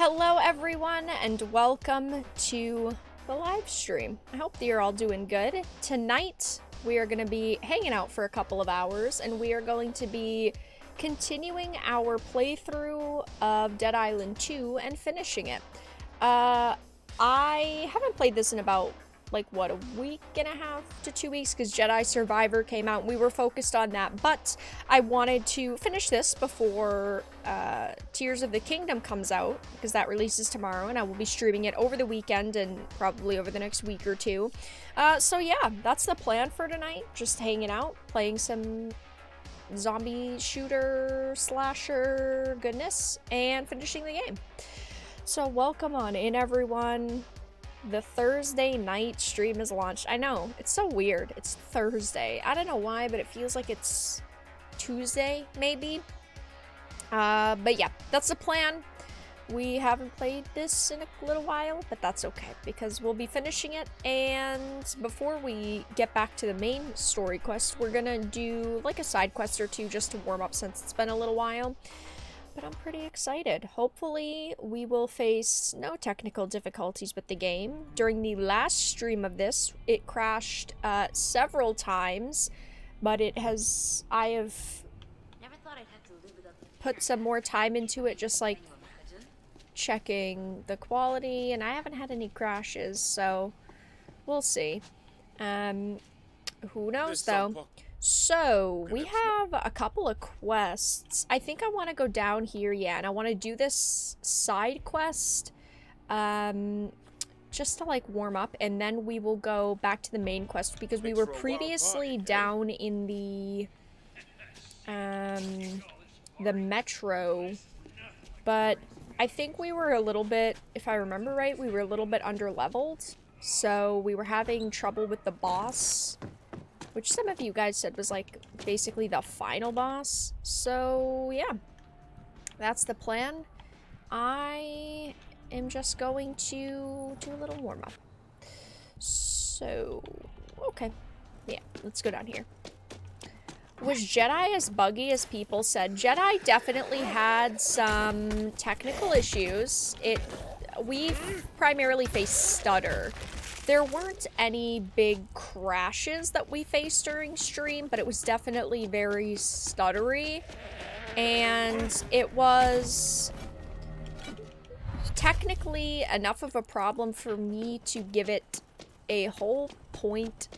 Hello everyone and welcome to the live stream. I hope that you're all doing good. Tonight we are going to be hanging out for a couple of hours and we are going to be continuing our playthrough of Dead Island 2 and finishing it. I haven't played this in about a week and a half to 2 weeks because Jedi Survivor came out and we were focused on that, but I wanted to finish this before Tears of the Kingdom comes out because that releases tomorrow and I will be streaming it over the weekend and probably over the next week or two. So yeah, that's the plan for tonight, just hanging out, playing some zombie shooter slasher goodness and finishing the game. So welcome on in everyone. The Thursday night stream is launched. I know, it's so weird. It's Thursday. I don't know why, but it feels like it's Tuesday, maybe. But yeah, that's the plan. We haven't played this in a little while, but that's okay, because we'll be finishing it, and before we get back to the main story quest, we're gonna do like a side quest or two just to warm up since it's been a little while. But I'm pretty excited. Hopefully we will face no technical difficulties with the game. During the last stream of this, it crashed several times, but I have put some more time into it, just like checking the quality, and I haven't had any crashes, so we'll see. Who knows though? So, we have a couple of quests. I think I want to go down here, yeah, and I want to do this side quest, just to, like, warm up, and then we will go back to the main quest, because we were previously down in the metro, but I think we were a little bit, if I remember right, we were a little bit under-leveled, so we were having trouble with the boss, which some of you guys said was like basically the final boss. So yeah, that's the plan. I am just going to do a little warm up. So, okay. Yeah, let's go down here. Was Jedi as buggy as people said? Jedi definitely had some technical issues. We primarily faced stutter. There weren't any big crashes that we faced during stream, but it was definitely very stuttery, and it was technically enough of a problem for me to give it a whole point,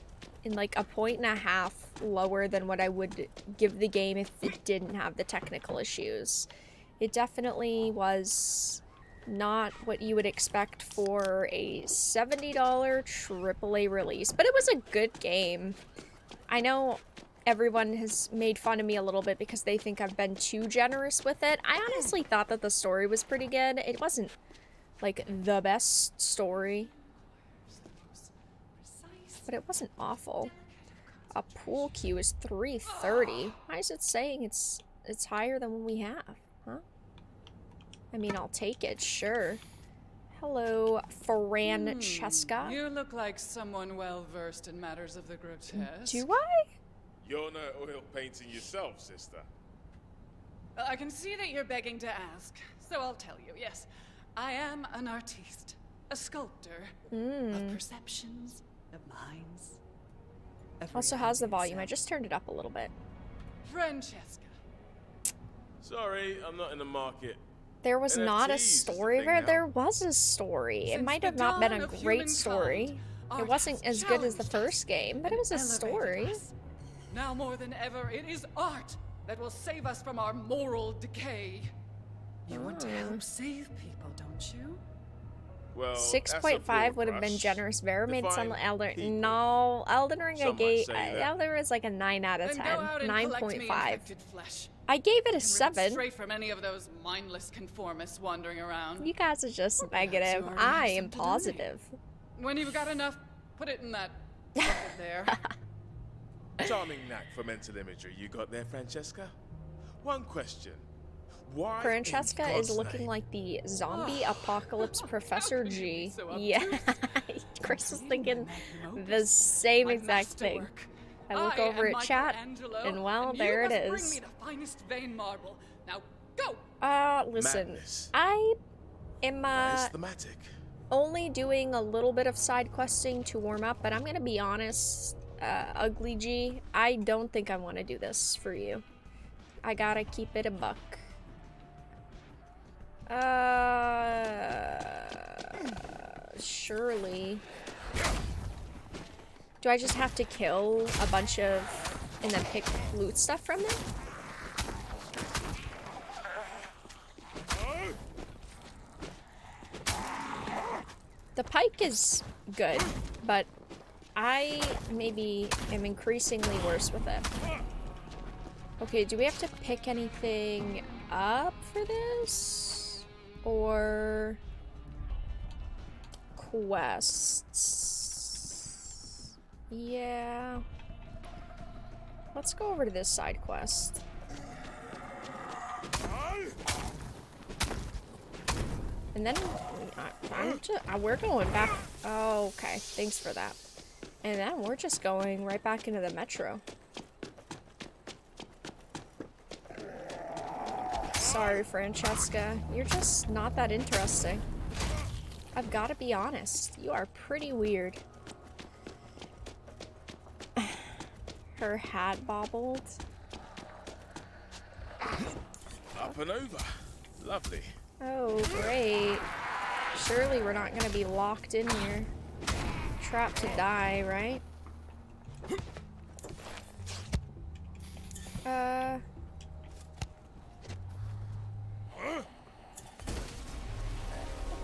in like a 1.5 lower than what I would give the game if it didn't have the technical issues. It definitely was not what you would expect for a $70 AAA release, but it was a good game. I know everyone has made fun of me a little bit because they think I've been too generous with it. I honestly thought that the story was pretty good. It wasn't like the best story, but it wasn't awful. A pool queue is 330. Why is it saying it's higher than what we have? Huh? I mean, I'll take it, sure. Hello, Francesca. You look like someone well-versed in matters of the grotesque. Do I? You're no oil painting yourself, sister. I can see that you're begging to ask, so I'll tell you, yes. I am an artiste, a sculptor of perceptions, of minds. Also, how's the volume? I just turned it up a little bit. Francesca. Sorry, I'm not in the market. There was not a NFTs is the story thing there. now. There was a story. It might have not been a great story. It wasn't as good as the first game, but it was a story. Now more than ever, it is art that will save us from our moral decay. You want to help save people, don't you? Well, 6.5 would have been generous. Vera made some Elden. No, Elden Ring I gave. Elden Ring is like a 9 out of 10. 9.5. I gave it a 7. Straight from any of those mindless conformists wandering around. You guys are just negative. I am positive. When you've got enough, put it in that bucket there. Charming knack for mental imagery you got there, Francesca. One question. Why Francesca is looking like the zombie apocalypse Professor G. Yeah, Chris is thinking the same exact thing. I look over at chat, and well, there it is. Now go. Listen, Madness. I am Nice thematic. only doing a little bit of side questing to warm up, but I'm gonna be honest, Ugly G, I don't think I want to do this for you. I gotta keep it a buck. Surely. Do I just have to kill a bunch of and then pick loot stuff from them? The pike is good, but I maybe am increasingly worse with it. Okay, do we have to pick anything up for this? Or quests? Yeah. Let's go over to this side quest. And then we're going back. Oh, okay. Thanks for that. And then we're just going right back into the metro. Sorry, Francesca. You're just not that interesting. I've got to be honest. You are pretty weird. Her hat bobbled. Up and over. Lovely. Oh, great. Surely we're not going to be locked in here. Trapped to die, right?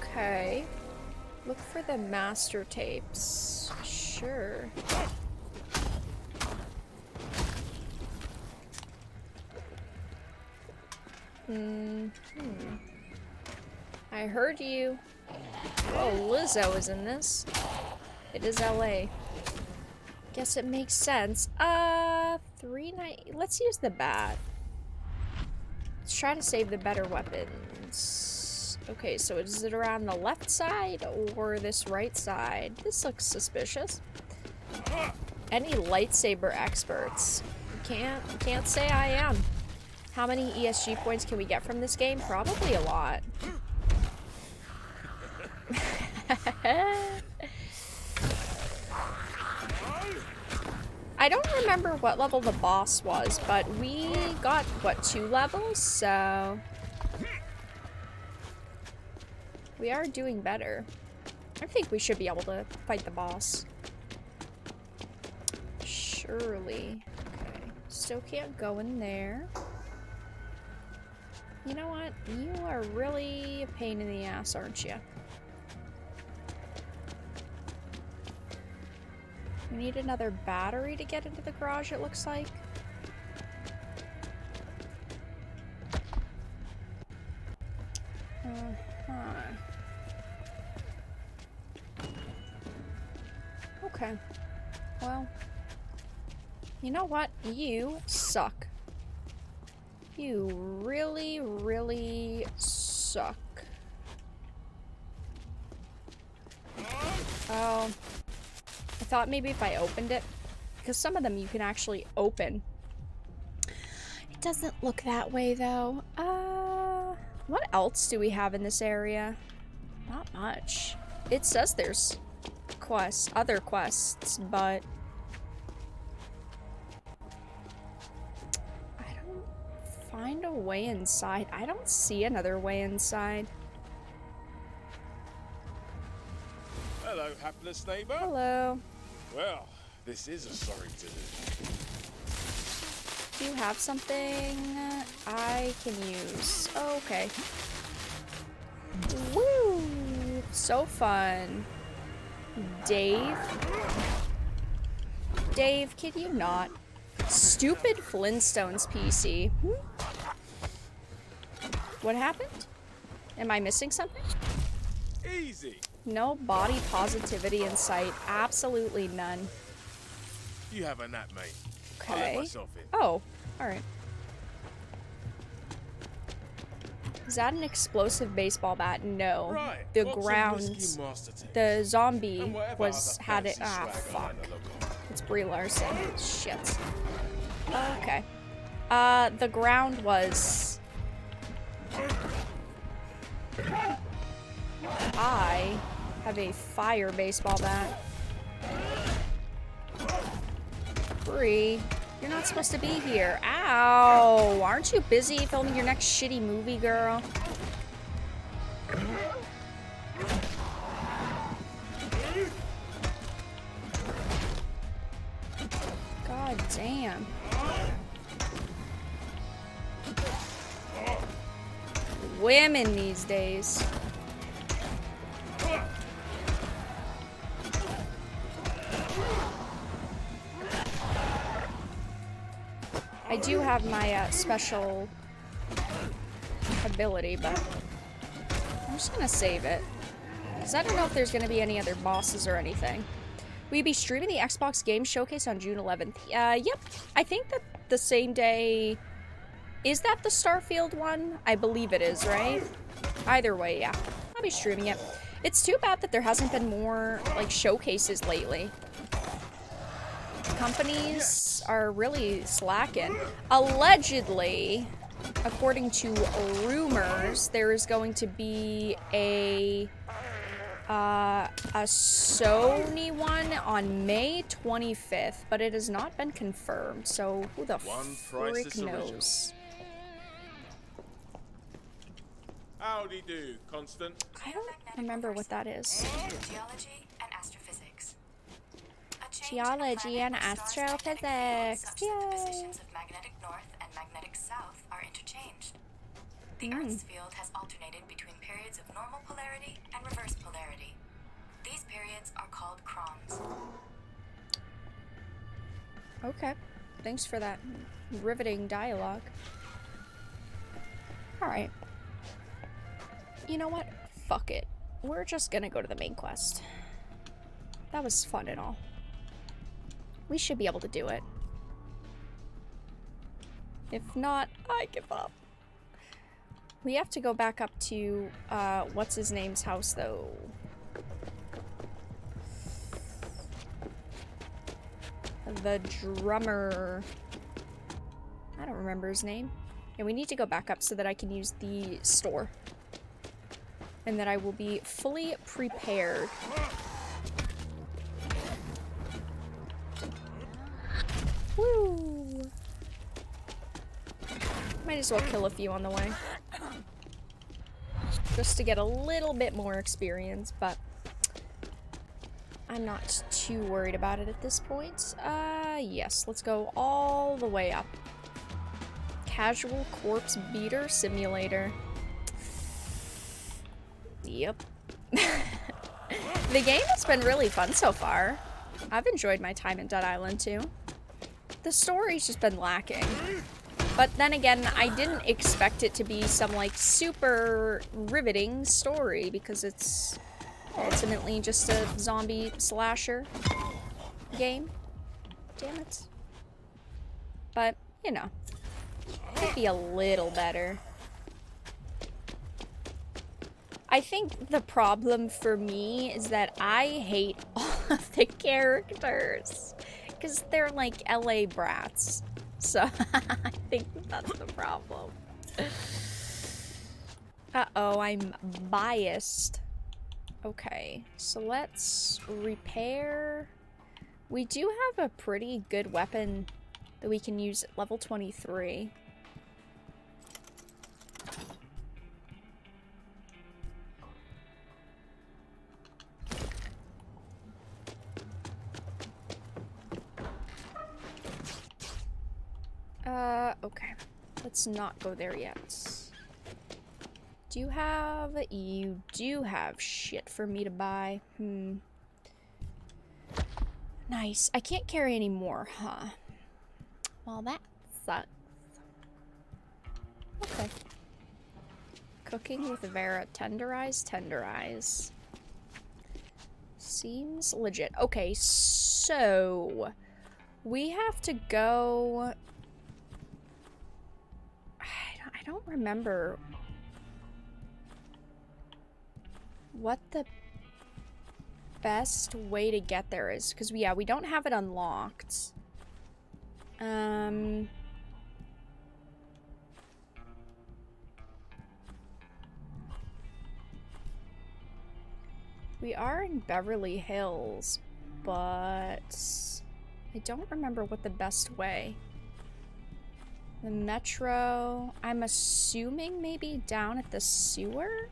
Okay. Look for the master tapes. Sure. I heard you. Whoa, Lizzo is in this. It is LA. Guess it makes sense. 390. Let's use the bat. Let's try to save the better weapons. Okay, so is it around the left side or this right side? This looks suspicious. Any lightsaber experts? Can't say I am. How many ESG points can we get from this game? Probably a lot. I don't remember what level the boss was, but we got, what, 2 levels? So we are doing better. I think we should be able to fight the boss. Surely. Okay. Still can't go in there. You know what? You are really a pain in the ass, aren't you? We need another battery to get into the garage, it looks like. Okay. Well, you know what? You suck. You really, really suck. Oh. I thought maybe if I opened it, because some of them you can actually open. It doesn't look that way though. What else do we have in this area? Not much. It says there's quests, other quests, but I don't find a way inside. I don't see another way inside. Hello, hapless neighbor. Hello. Well, this is a sorry to do. Do you have something I can use? Oh, okay. Woo! So fun. Dave? Dave, can you not? Stupid Flintstones PC. What happened? Am I missing something? Easy. No body positivity in sight. Absolutely none. You have a nap, mate. Okay. I'll let myself in. Oh, alright. Is that an explosive baseball bat? No. Right. The What's a ground. whiskey master taste? The zombie And whatever was other had it. fancy Ah, swag I fuck. like to look on. It's Brie Larson. Shit. Okay. The ground was. I have a fire baseball bat. Bree, you're not supposed to be here. Ow! Aren't you busy filming your next shitty movie, girl? God damn. Women these days. I do have my special ability, but I'm just gonna save it. Because I don't know if there's gonna be any other bosses or anything. Will you be streaming the Xbox Game Showcase on June 11th? Yep. I think that the same day... Is that the Starfield one? I believe it is, right? Either way, yeah. I'll be streaming it. It's too bad that there hasn't been more, like, showcases lately. Companies are really slacking. Allegedly, according to rumors, there is going to be a Sony one on May 25th, but it has not been confirmed, so who the frick knows? Howdy do, Constant. I don't remember what that is. Geology and astrophysics. Geology and astrophysics. The positions of magnetic north and magnetic south are interchanged. The Earth's field has alternated between periods of normal polarity and reverse polarity. These periods are called crons. Okay. Thanks for that riveting dialogue. Alright. You know what? Fuck it. We're just gonna go to the main quest. That was fun and all. We should be able to do it. If not, I give up. We have to go back up to, what's his name's house, though? The drummer. I don't remember his name. And we need to go back up so that I can use the store. And that I will be fully prepared. Woo! Might as well kill a few on the way. Just to get a little bit more experience, but I'm not too worried about it at this point. Yes, let's go all the way up. Casual Corpse Beater Simulator. Yep. The game has been really fun so far. I've enjoyed my time in Dead Island too. The story's just been lacking. But then again, I didn't expect it to be some, like, super riveting story because it's ultimately just a zombie slasher game. Damn it. But, you know, could be a little better. I think the problem for me is that I hate all of the characters. Because they're like LA brats. So, I think that's the problem. Uh-oh, I'm biased. Okay, so let's repair. We do have a pretty good weapon that we can use at level 23. Okay. Let's not go there yet. Do you have... You do have shit for me to buy. Nice. I can't carry any more, huh? Well, that sucks. Okay. Cooking with Vera. Tenderize? Tenderize. Seems legit. Okay, so... We have to go... I don't remember what the best way to get there is, because we don't have it unlocked. We are in Beverly Hills, but I don't remember what the best way. The metro, I'm assuming maybe down at the sewer?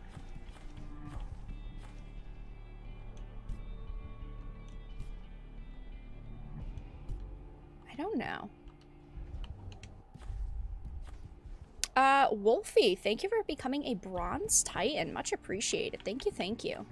I don't know. Wolfie, thank you for becoming a Bronze Titan. Much appreciated. Thank you, thank you.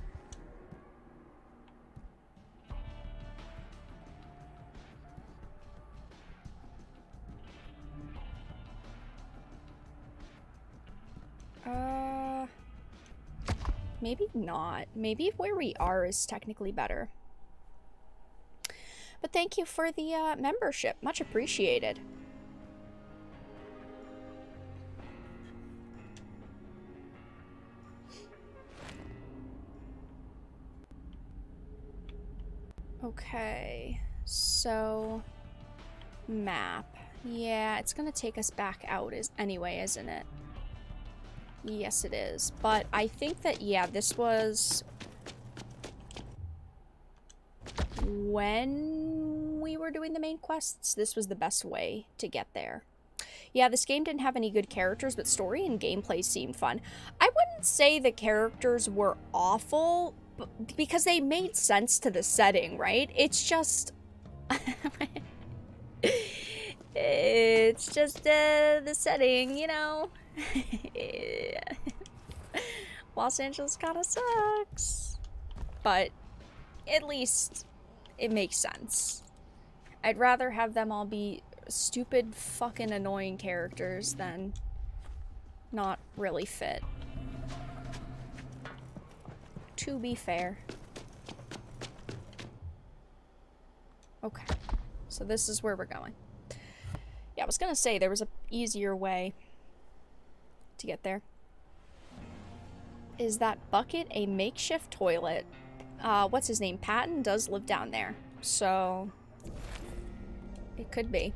Maybe not. Maybe where we are is technically better. But thank you for the membership. Much appreciated. Okay, so map. Yeah, it's gonna take us back out anyway, isn't it? Yes, it is. But I think that, yeah, this was when we were doing the main quests. This was the best way to get there. Yeah, this game didn't have any good characters, but story and gameplay seemed fun. I wouldn't say the characters were awful, because they made sense to the setting, right? It's just... it's just the setting, you know? Los Angeles kind of sucks. But at least it makes sense. I'd rather have them all be stupid, fucking annoying characters than not really fit. To be fair. Okay. So this is where we're going. Yeah, I was gonna say there was an easier way to get there. Is that bucket a makeshift toilet? What's his name? Patton does live down there. So it could be.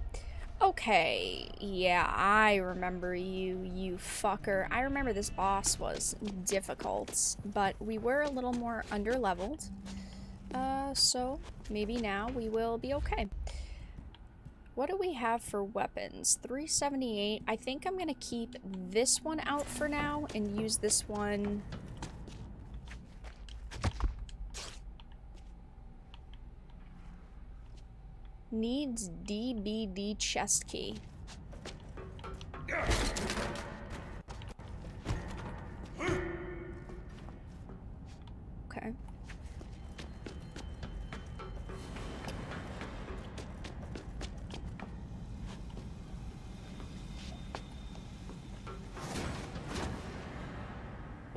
Okay, yeah, I remember you fucker. I remember this boss was difficult, but we were a little more under-leveled. So maybe now we will be okay. What do we have for weapons? 378. I think I'm gonna keep this one out for now and use this one. Needs DBD chest key. Okay.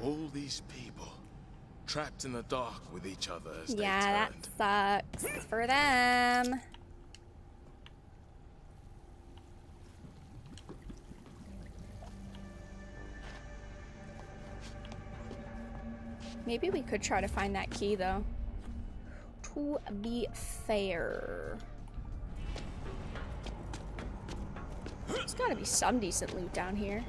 All these people trapped in the dark with each other as they Yeah, turned. that sucks for them. Maybe we could try to find that key, though. To be fair. There's gotta be some decent loot down here.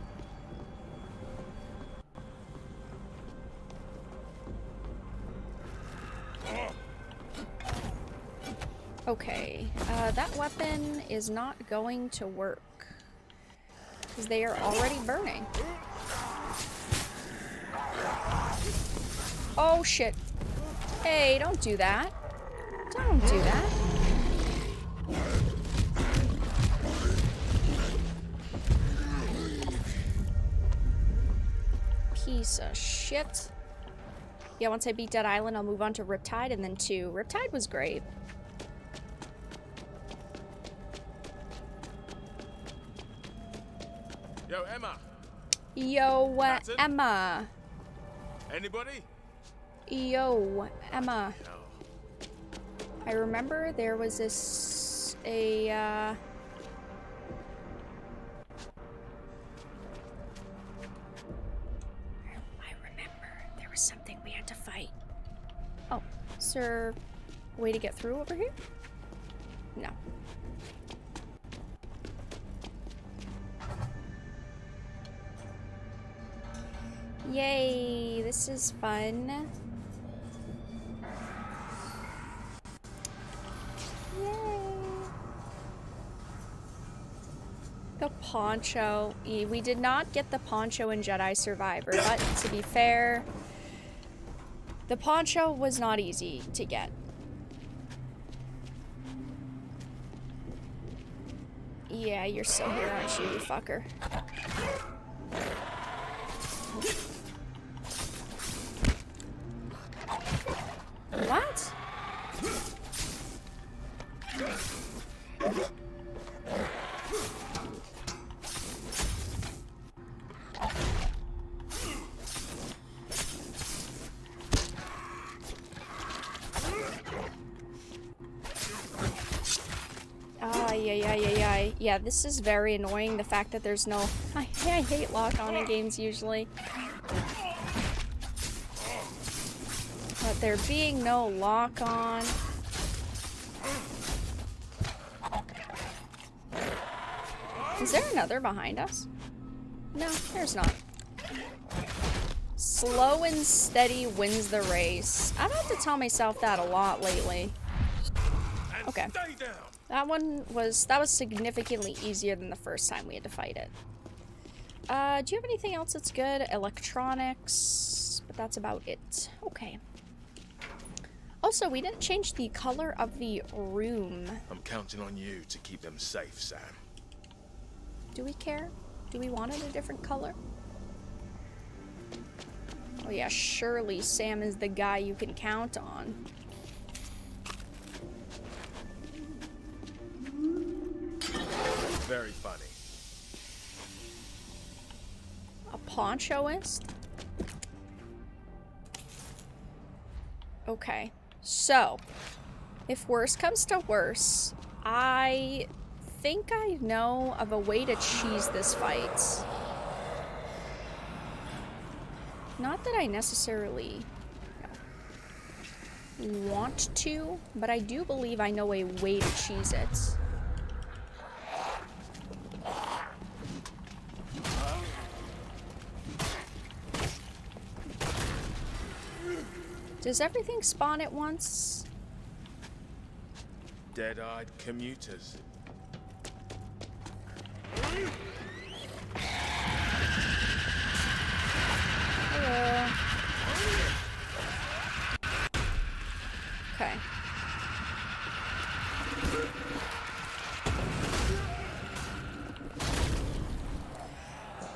Okay, that weapon is not going to work. Because they are already burning. Oh shit. Hey, don't do that. Don't do that. Piece of shit. Yeah, once I beat Dead Island, I'll move on to Riptide and then 2. Riptide was great. Yo, Emma. Yo, Patton? Emma. Anybody? Yo, Emma. No. I remember there was this, I remember there was something we had to fight. Oh, is there a way to get through over here? No. Yay, this is fun. poncho. We did not get the poncho in Jedi Survivor, but to be fair, the poncho was not easy to get. Yeah, you're still here, aren't you, you fucker? What? Yeah, this is very annoying, the fact that there's no... I hate lock-on in games, usually. But there being no lock-on... Is there another behind us? No, there's not. Slow and steady wins the race. I've had to tell myself that a lot lately. Okay. That was significantly easier than the first time we had to fight it. Do you have anything else that's good? Electronics, but that's about it. Okay. Also, we didn't change the color of the room. I'm counting on you to keep them safe, Sam. Do we care? Do we want it a different color? Oh yeah, surely Sam is the guy you can count on. Very funny. A ponchoist? Okay, so if worse comes to worse, I think I know of a way to cheese this fight. Not that I necessarily want to, but I do believe I know a way to cheese it. Does everything spawn at once? Dead-eyed commuters. Hello. Okay.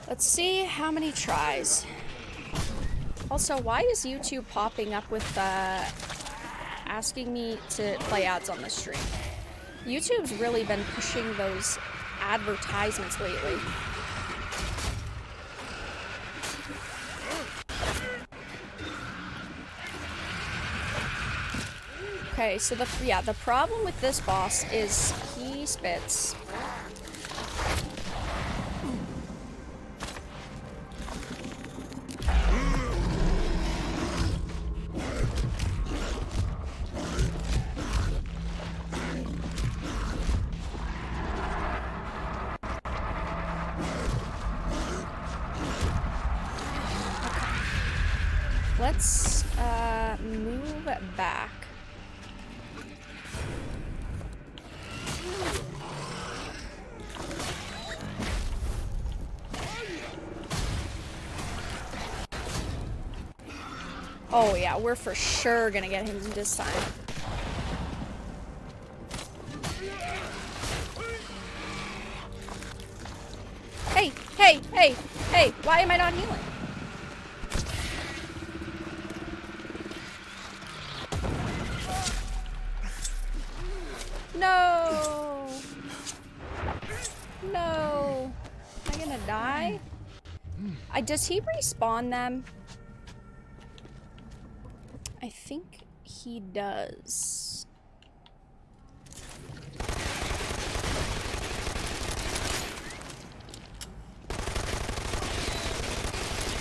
Let's see how many tries. Also, why is YouTube popping up with asking me to play ads on the stream? YouTube's really been pushing those advertisements lately. Okay, so the problem with this boss is he spits. Let's move back. Oh yeah, we're for sure gonna get him this time. Hey, hey, hey, hey, why am I not healing? No! No! Am I gonna die? Does he respawn them? I think he does.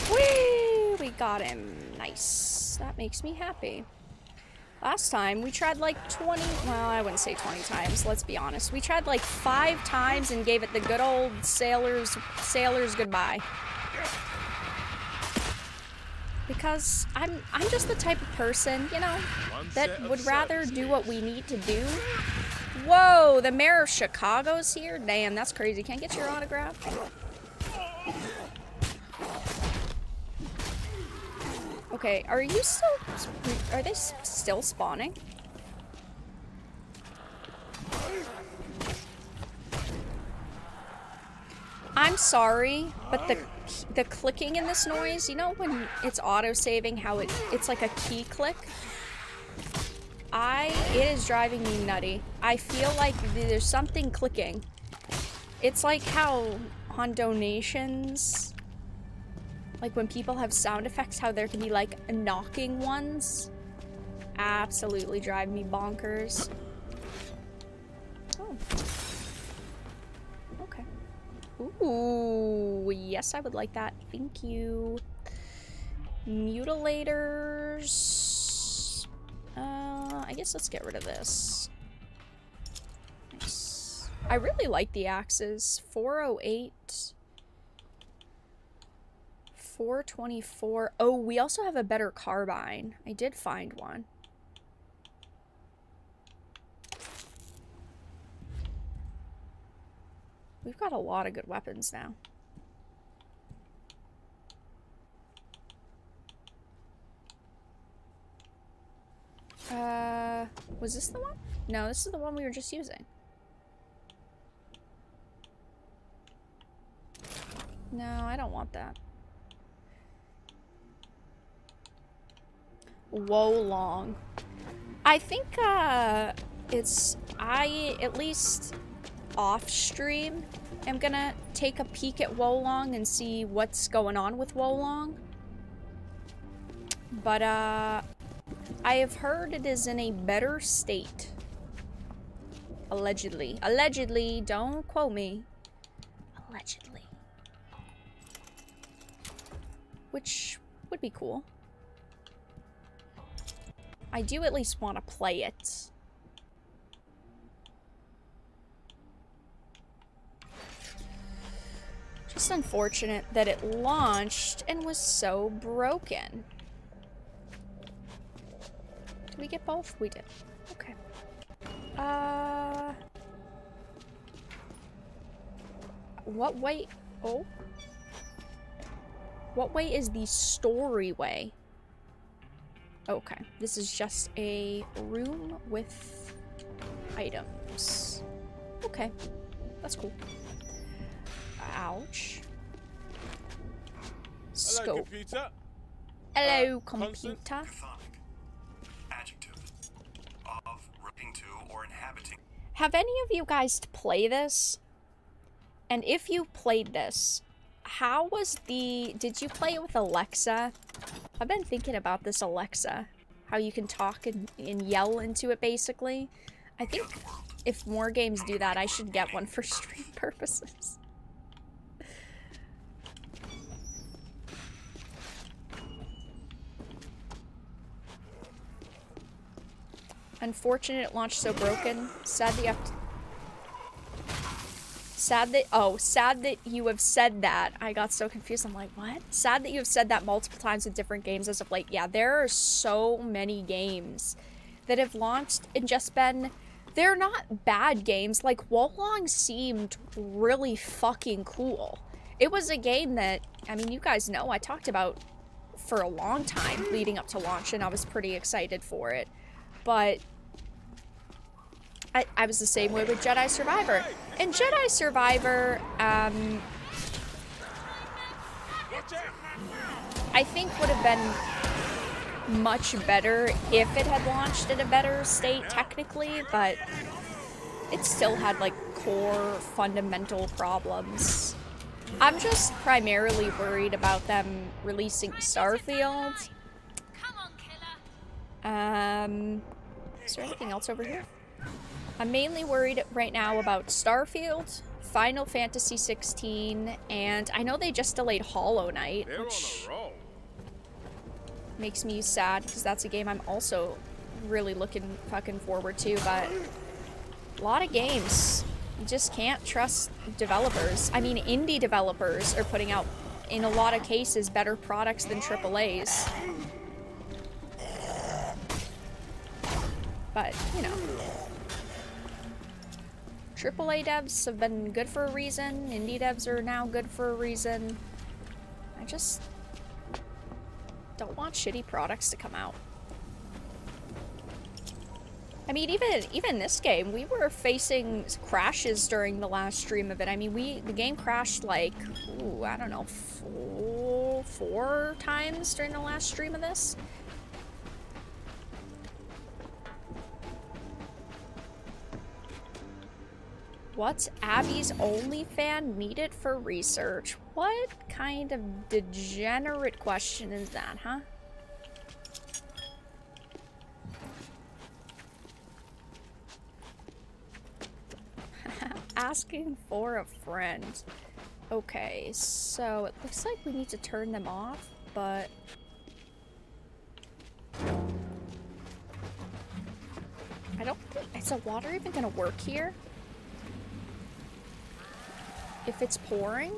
Whee! We got him. Nice. That makes me happy. Last time, we tried like 20, well, I wouldn't say 20 times, let's be honest. We tried like 5 times and gave it the good old sailor's goodbye. Because I'm just the type of person, you know, that would rather do what we need to do Whoa, the mayor of Chicago's here? Damn, that's crazy. Can't get your autograph? Okay, are you still... Are they still spawning? I'm sorry, but the clicking in this noise, you know when it's auto-saving, how it's like a key click? It is driving me nutty. I feel like there's something clicking. It's like how on donations, like when people have sound effects, how there can be like knocking ones. Absolutely drive me bonkers. Oh. Okay. Ooh, yes, I would like that. Thank you. Mutilators. I guess let's get rid of this. Nice. I really like the axes. 408. 424. Oh, we also have a better carbine. I did find one. We've got a lot of good weapons now. Was this the one? No, this is the one we were just using. No, I don't want that. Wolong. I think, at least off stream, am gonna take a peek at Wolong and see what's going on with Wolong. But, I have heard it is in a better state. Allegedly. Allegedly. Don't quote me. Allegedly. Which would be cool. I do at least want to play it. Just unfortunate that it launched and was so broken. Did we get both? We did. Okay. What way? Oh. What way is the story way? Okay. This is just a room with items. Okay. That's cool. Ouch. Scope. Hello, computer. Hello, computer. Have any of you guys play this? And if you played this, how was did you play it with Alexa? I've been thinking about this Alexa. How you can talk and yell into it, basically. I think if more games do that, I should get one for stream purposes. Unfortunate it launched so broken. Sad that you have to... Sad that you have said that. I got so confused. I'm like, what? Sad that you have said that multiple times with different games as of late. Yeah, there are so many games that have launched and just been... They're not bad games. Like, Wolong seemed really fucking cool. It was a game that, I mean, you guys know I talked about for a long time leading up to launch, and I was pretty excited for it. But I was the same way with Jedi Survivor. And Jedi Survivor, I think would have been much better if it had launched in a better state, technically, but it still had, like, core fundamental problems. I'm just primarily worried about them releasing Starfield. Is there anything else over here? I'm mainly worried right now about Starfield, Final Fantasy 16, and I know they just delayed Hollow Knight, which makes me sad because that's a game I'm also really looking fucking forward to, but a lot of games. You just can't trust developers. I mean, indie developers are putting out, in a lot of cases, better products than AAAs. But, you know. AAA devs have been good for a reason. Indie devs are now good for a reason. I just don't want shitty products to come out. I mean, even this game, we were facing crashes during the last stream of it. I mean, the game crashed like, ooh, I don't know, four times during the last stream of this. What's Abby's OnlyFans needed for research? What kind of degenerate question is that, huh? Asking for a friend. Okay, so it looks like we need to turn them off, but... I don't think... Is the water even gonna work here? If it's pouring?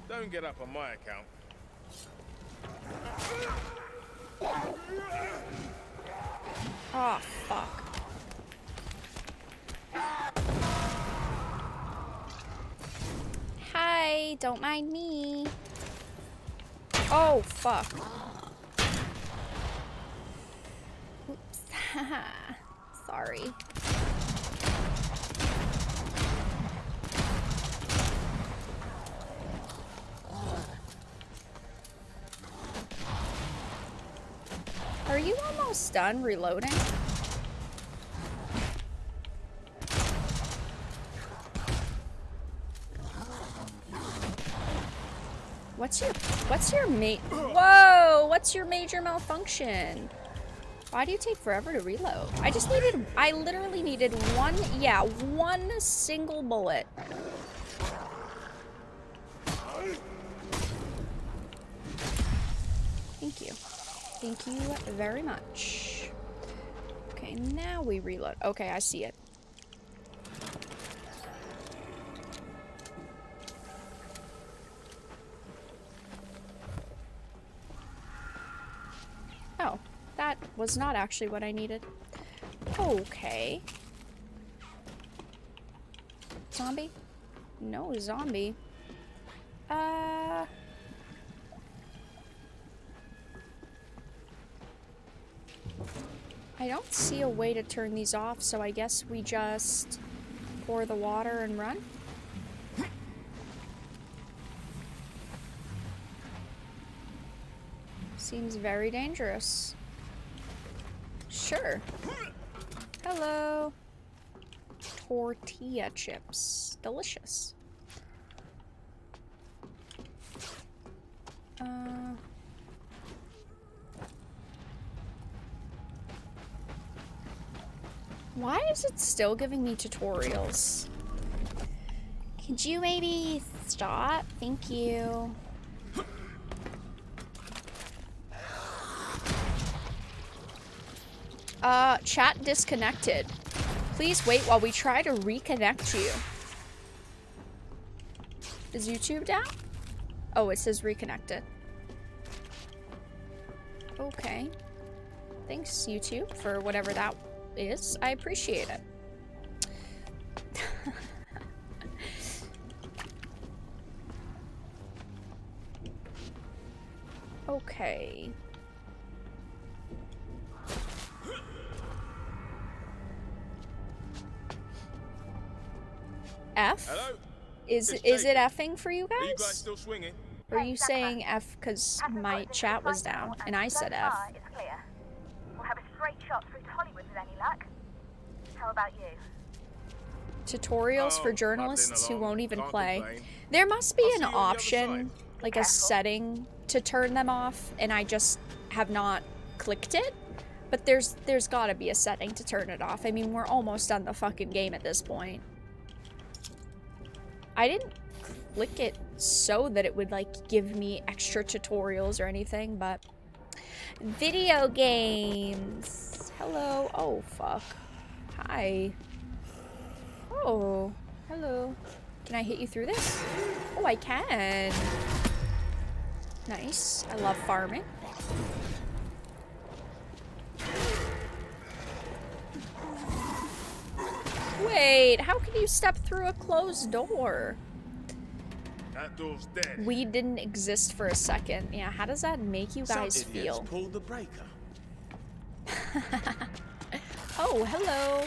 Don't get up on my account. Oh, fuck. Hi, don't mind me. Oh, fuck. Oops. Sorry. Are you almost done reloading? What's your Whoa! What's your major malfunction? Why do you take forever to reload? I literally needed one single bullet. Thank you. Thank you very much. Okay, now we reload. Okay, I see it. Oh, that was not actually what I needed. Okay. Zombie? No zombie. I don't see a way to turn these off, so I guess we just pour the water and run. Seems very dangerous. Sure. Hello. Tortilla chips. Delicious. Why is it still giving me tutorials? Could you maybe stop? Thank you. Chat disconnected. Please wait while we try to reconnect you. Is YouTube down? Oh, it says reconnected. Okay. Thanks, YouTube, for whatever that is. I appreciate it. Okay. F? Hello? Is it effing for you Are you guys? guys still swinging? Or are you saying F because my chat was down and I said F? It's clear. We'll have a straight shot through to Hollywood with any luck. How about you? Tutorials for Oh, journalists who muddling won't along. even Can't play. complain. There must be I'll an see you on the other option, side. like a setting to turn them off, and I just have not clicked it. But there's gotta be a setting to turn it off. I mean, we're almost done the fucking game at this point. I didn't click it so that it would, like, give me extra tutorials or anything, but... Video games! Hello. Oh, fuck. Hi. Oh. Hello. Can I hit you through this? Oh, I can. Nice. I love farming. Wait. Wait, how can you step through a closed door? That door's dead. We didn't exist for a second. Yeah, how does that make you guys Some idiots feel? pulled the breaker. Oh, hello.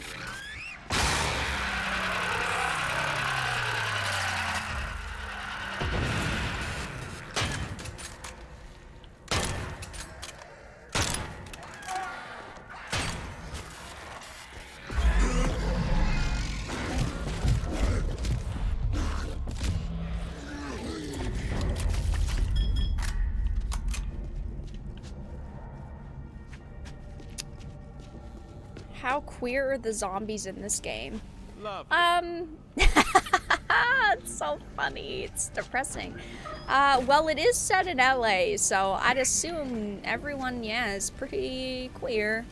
How queer are the zombies in this game? Lovely. It's so funny. It's depressing. Well, it is set in LA, so I'd assume everyone, yeah, is pretty queer.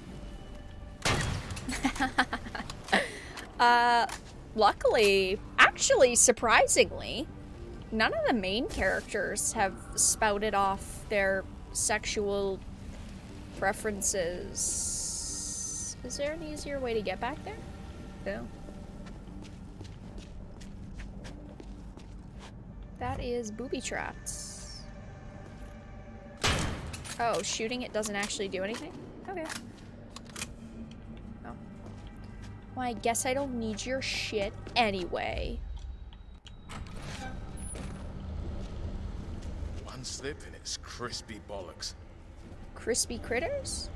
Luckily, actually, surprisingly, none of the main characters have spouted off their sexual preferences. Is there an easier way to get back there? No. That is booby-trapped. Oh, shooting it doesn't actually do anything? Okay. Oh. Well, I guess I don't need your shit anyway. One slip and it's crispy bollocks. Crispy critters?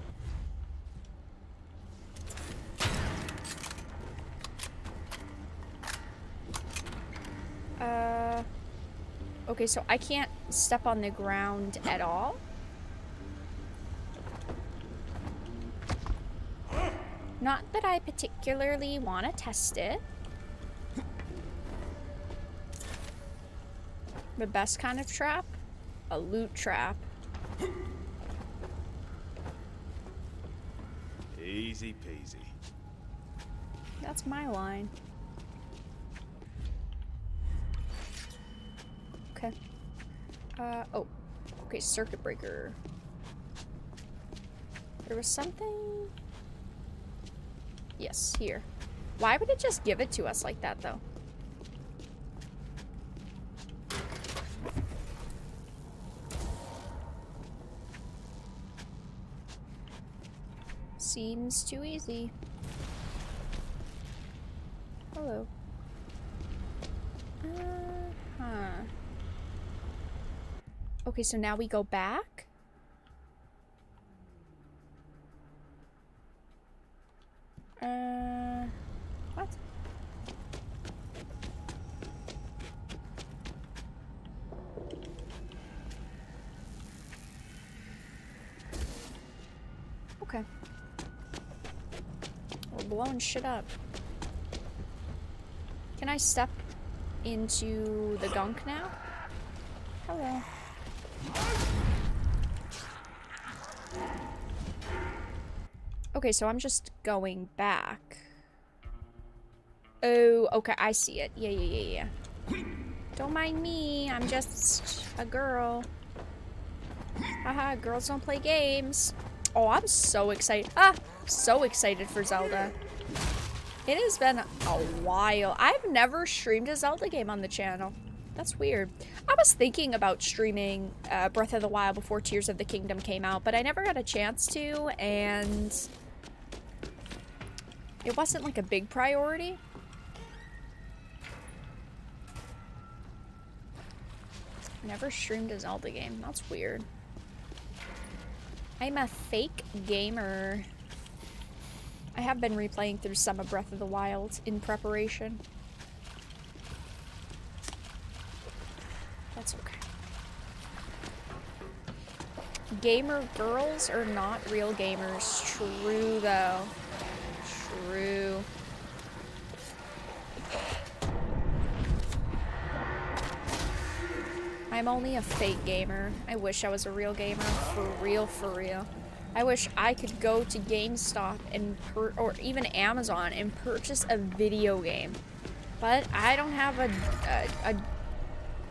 Okay, so I can't step on the ground at all? Not that I particularly want to test it. The best kind of trap? A loot trap. Easy peasy. That's my line. Okay. Oh. Okay, circuit breaker. There was something... Yes, here. Why would it just give it to us like that, though? Seems too easy. Hello. Okay, so now we go back? What? Okay. We're blowing shit up. Can I step into the gunk now? Hello. Okay, so I'm just going back. Oh, okay, I see it. Yeah. Don't mind me, I'm just a girl. Haha, girls don't play games. Oh, I'm so excited. So excited for Zelda. It has been a while. I've never streamed a Zelda game on the channel. That's weird. I was thinking about streaming Breath of the Wild before Tears of the Kingdom came out, but I never got a chance to, and it wasn't like a big priority. Never streamed a Zelda game. That's weird. I'm a fake gamer. I have been replaying through some of Breath of the Wild in preparation. That's okay. Gamer girls are not real gamers. True, though. True. I'm only a fake gamer. I wish I was a real gamer. For real, for real. I wish I could go to GameStop and or even Amazon and purchase a video game. But I don't have a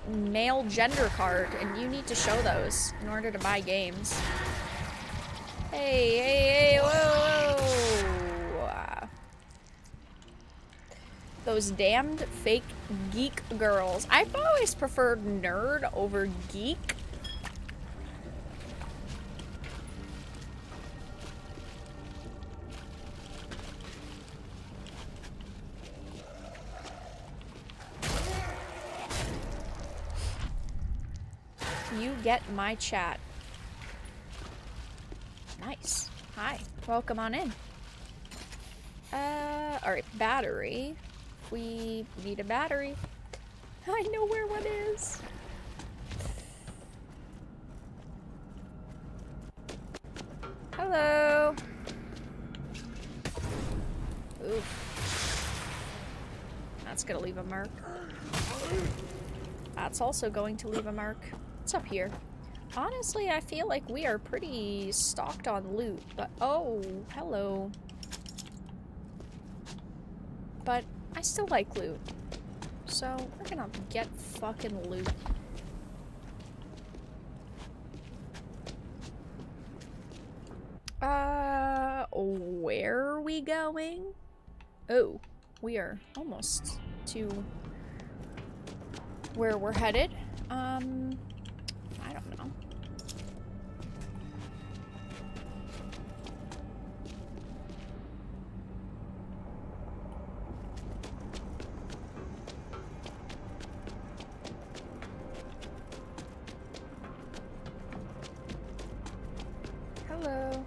male gender card, and you need to show those in order to buy games. Hey, whoa. Those damned fake geek girls. I've always preferred nerd over geek. You get my chat. Nice. Hi. Welcome on in. Alright, battery. We need a battery. I know where one is. Hello. Oof. That's gonna leave a mark. That's also going to leave a mark. What's up here? Honestly, I feel like we are pretty stocked on loot, but oh, hello. But I still like loot. So we're gonna get fucking loot. Where are we going? Oh, we are almost to where we're headed. I don't know. Hello.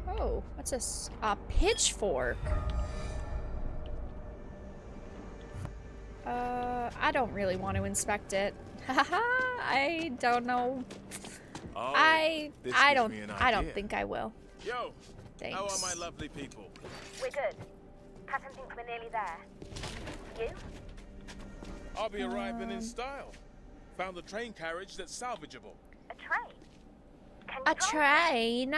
Oh, what's this? A pitchfork. I don't really want to inspect it. Haha, I don't know. Oh, I don't idea. think I will. Yo, Thanks. how are my lovely people? We're good. Captain thinks we're nearly there. You? I'll be arriving in style. Found a train carriage that's salvageable. A train? Can you A drive? train?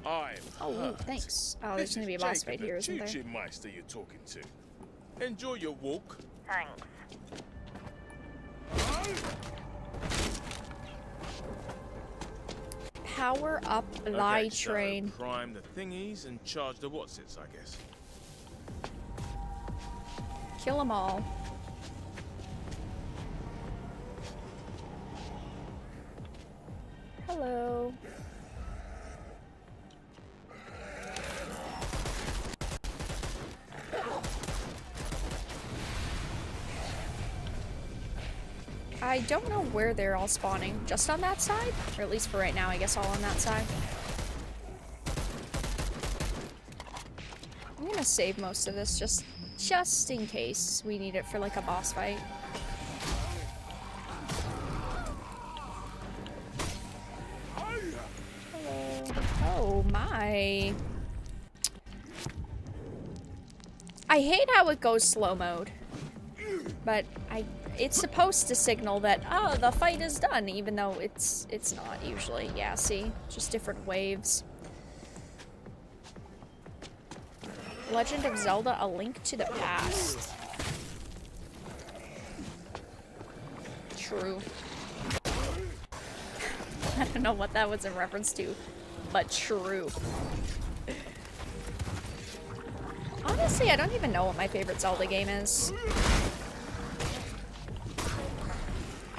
I've Oh, heard. thanks. Oh, there's This gonna is be a boss Jacob, fight the here, isn't there? Choo-choo Meister you're talking to. Enjoy your walk. Thanks. Power up Okay, train. So prime the thingies and charge the whatsits, I guess. Kill them all. Hello. I don't know where they're all spawning. Just on that side? Or at least for right now, I guess all on that side. I'm gonna save most of this just in case we need it for like a boss fight. Hello. Oh my. I hate how it goes slow mode. But it's supposed to signal that, oh, the fight is done, even though it's not usually. Yeah, see? Just different waves. Legend of Zelda: A Link to the Past. True. I don't know what that was in reference to, but true. Honestly, I don't even know what my favorite Zelda game is.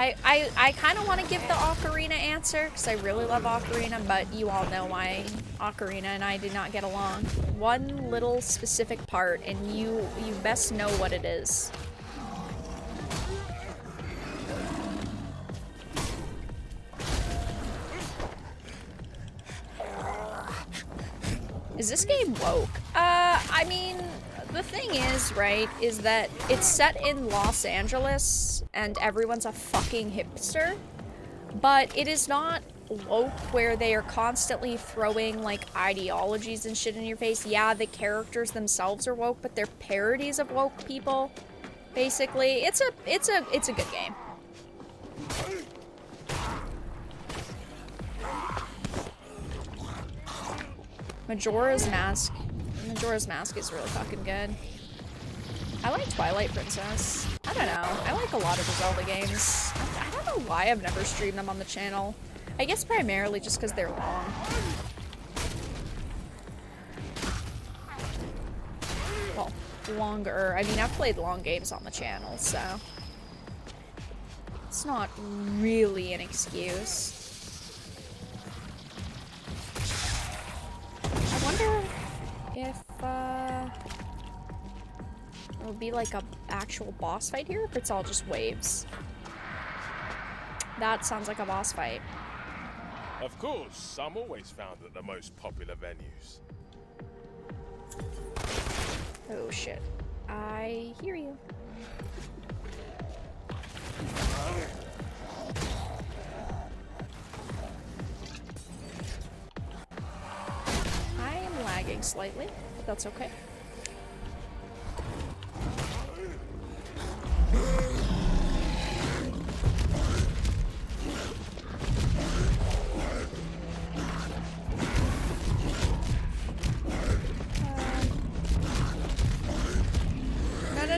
I kind of want to give the Ocarina answer, because I really love Ocarina, but you all know why Ocarina and I did not get along. One little specific part, and you best know what it is. Is this game woke? I mean, the thing is, right, is that it's set in Los Angeles, and everyone's a fucking hipster, but it is not woke where they are constantly throwing, like, ideologies and shit in your face. Yeah, the characters themselves are woke, but they're parodies of woke people, basically. It's a good game. Majora's Mask. Majora's Mask is really fucking good. I like Twilight Princess. I don't know. I like a lot of the Zelda games. I don't know why I've never streamed them on the channel. I guess primarily just because they're long. Well, longer. I mean, I've played long games on the channel, so it's not really an excuse. I wonder if it'll be like a actual boss fight here, if it's all just waves. That sounds like a boss fight. Of course, I'm always found at the most popular venues. Oh shit. I hear you. I am lagging slightly, but that's okay.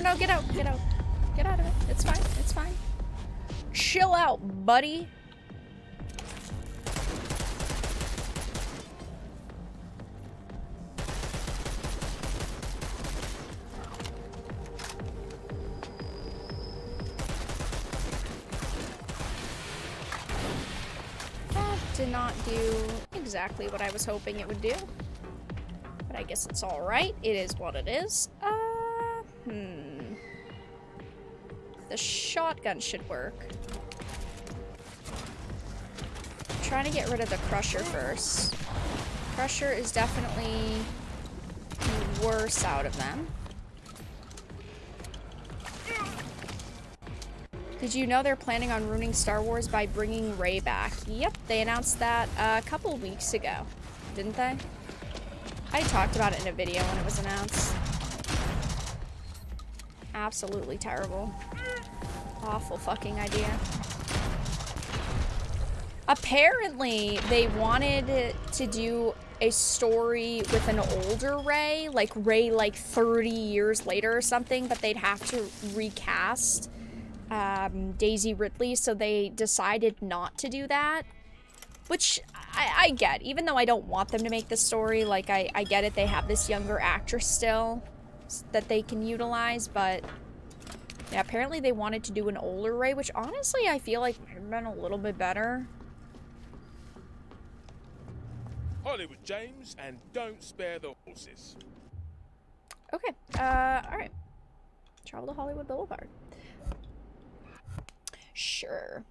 No, get out, get out. Get out of it. It's fine, it's fine. Chill out, buddy. That did not do exactly what I was hoping it would do. But I guess it's alright. It is what it is. The shotgun should work. I'm trying to get rid of the Crusher first. Crusher is definitely the worst out of them. Did you know they're planning on ruining Star Wars by bringing Rey back? Yep, they announced that a couple weeks ago, didn't they? I talked about it in a video when it was announced. Absolutely terrible. Awful fucking idea. Apparently, they wanted to do a story with an older Rey, like 30 years later or something, but they'd have to recast Daisy Ridley, so they decided not to do that. Which I get, even though I don't want them to make the story, like I get it, they have this younger actress still that they can utilize, but yeah, apparently they wanted to do an older Rey, which honestly I feel like might have been a little bit better. Hollywood, James, and don't spare the horses. Okay, alright. Travel to Hollywood Boulevard. Sure.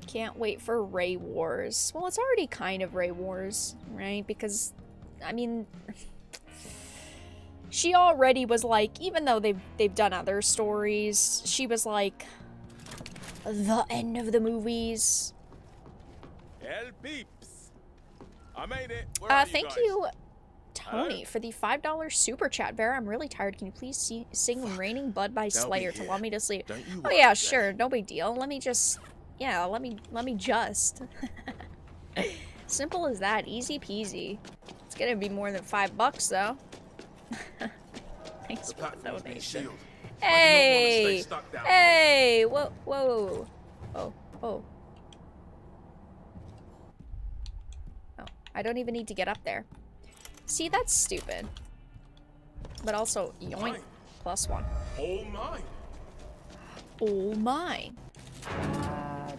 Can't wait for Rey Wars. Well, it's already kind of Rey Wars, right? Because, I mean, she already was like, even though they've done other stories, she was like the end of the movies. El peeps. I made it. Where are Thank guys? you, Tony, for the $5 super chat. Vera, I'm really tired. Can you please sing Raining Blood by Slayer to lull me to sleep? Oh yeah, sure. No big deal. Let me just... Yeah, let me just. Simple as that. Easy peasy. It's gonna be more than $5 though. Thanks for the donation. Hey! Hey! Whoa, whoa. Oh. Oh, I don't even need to get up there. See, that's stupid. But also, yoink, +1. All mine. All mine.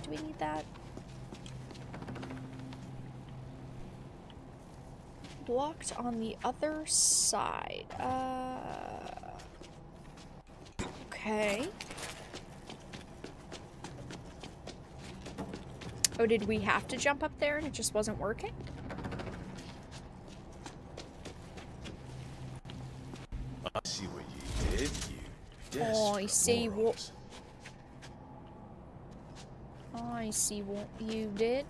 Do we need that? Blocked on the other side. Okay. Oh, did we have to jump up there and it just wasn't working? I see what you did, you. Oh, I see what... I see what you did.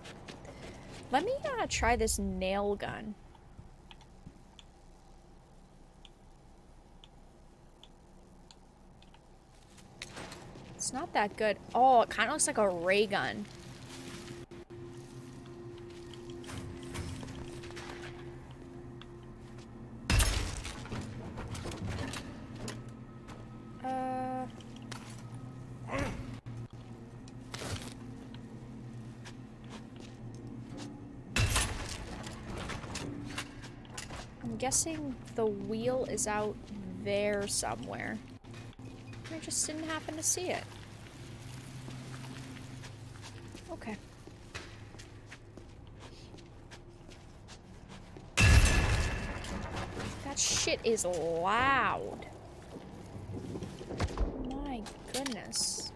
Let me try this nail gun. It's not that good. Oh, it kind of looks like a ray gun. guessing the wheel is out there somewhere. I just didn't happen to see it. Okay. That shit is loud. My goodness.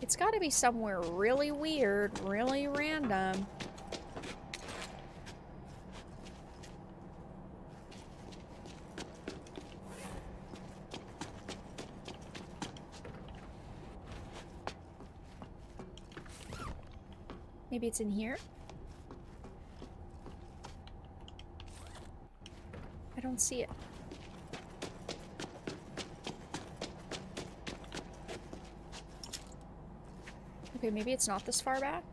It's gotta be somewhere really weird, really random. Maybe it's in here? I don't see it. Okay, maybe it's not this far back.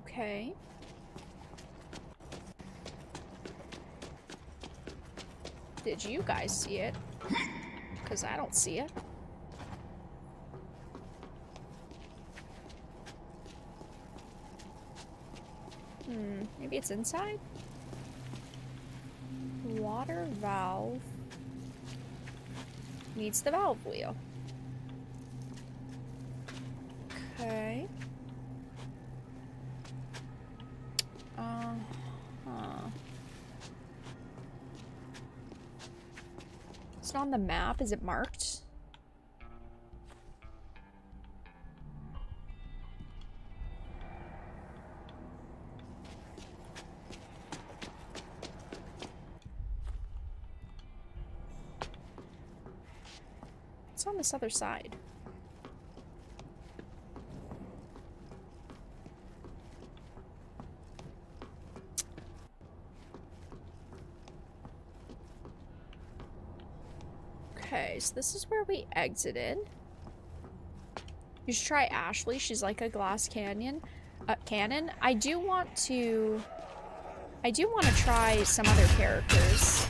Okay. Did you guys see it? Because I don't see it. Maybe it's inside? Water valve needs the valve wheel. Okay. It's not on the map. Is it marked? It's on this other side. Okay, so this is where we exited. You should try Ashley. She's like a glass cannon. I do want to try some other characters.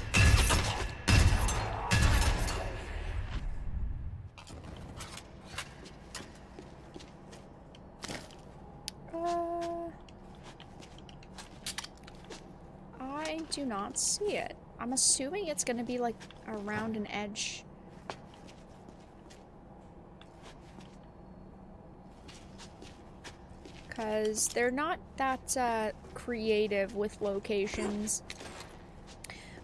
I do not see it. I'm assuming it's gonna be like around an edge. Because they're not that creative with locations.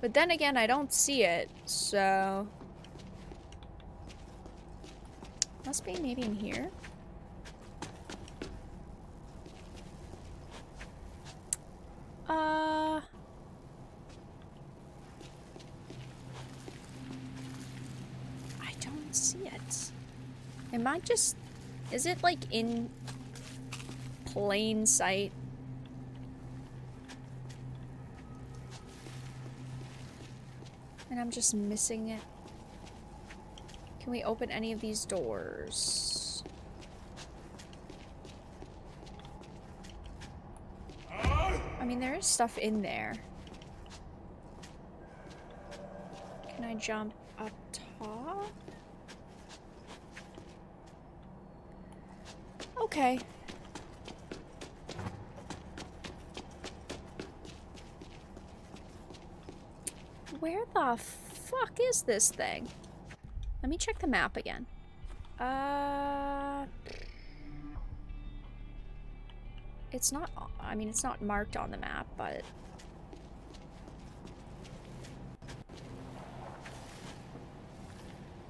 But then again, I don't see it, so... Must be maybe in here? I don't see it. It might just... Is it like in plain sight? And I'm just missing it. Can we open any of these doors? I mean, there is stuff in there. Can I jump up top? Okay. Where the fuck is this thing? Let me check the map again. It's not, I mean, it's not marked on the map, but...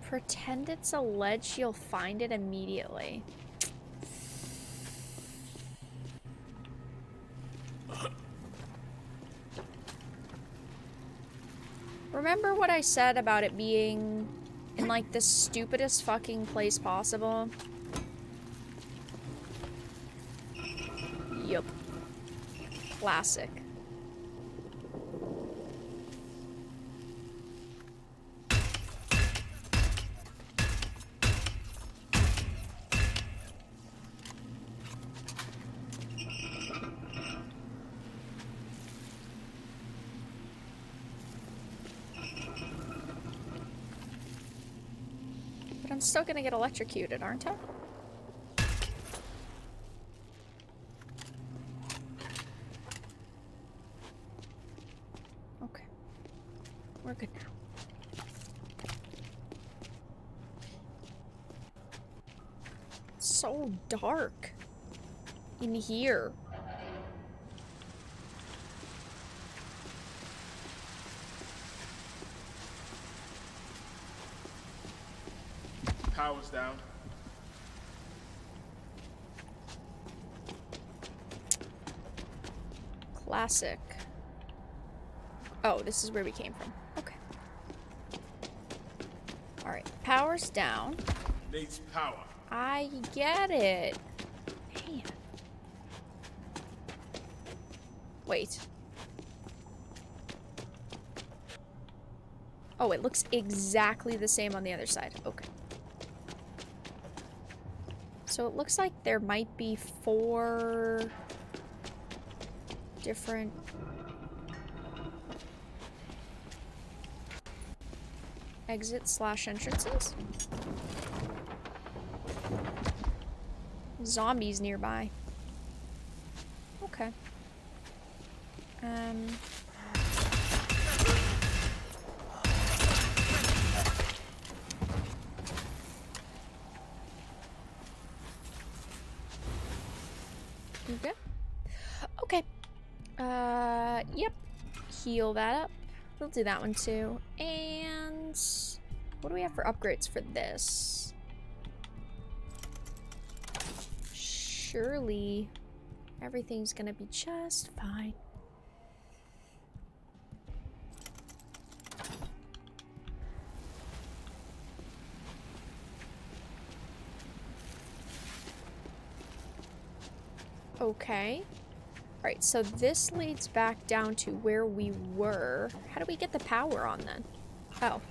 Pretend it's a ledge, you'll find it immediately. Remember what I said about it being in, like, the stupidest fucking place possible? Yup. Classic. I'm still gonna get electrocuted, aren't I? Okay. We're good now. It's so dark in here. Power's down. Classic. Oh, this is where we came from. Okay. Alright, power's down. Needs power. I get it. Man. Wait. Oh, it looks exactly the same on the other side. Okay. So it looks like there might be 4 different exits/entrances. Zombies nearby. Okay. You good? Okay. Yep. Heal that up. We'll do that one too. And what do we have for upgrades for this? Surely everything's gonna be just fine. Okay. Alright, so this leads back down to where we were. How do we get the power on then? Oh.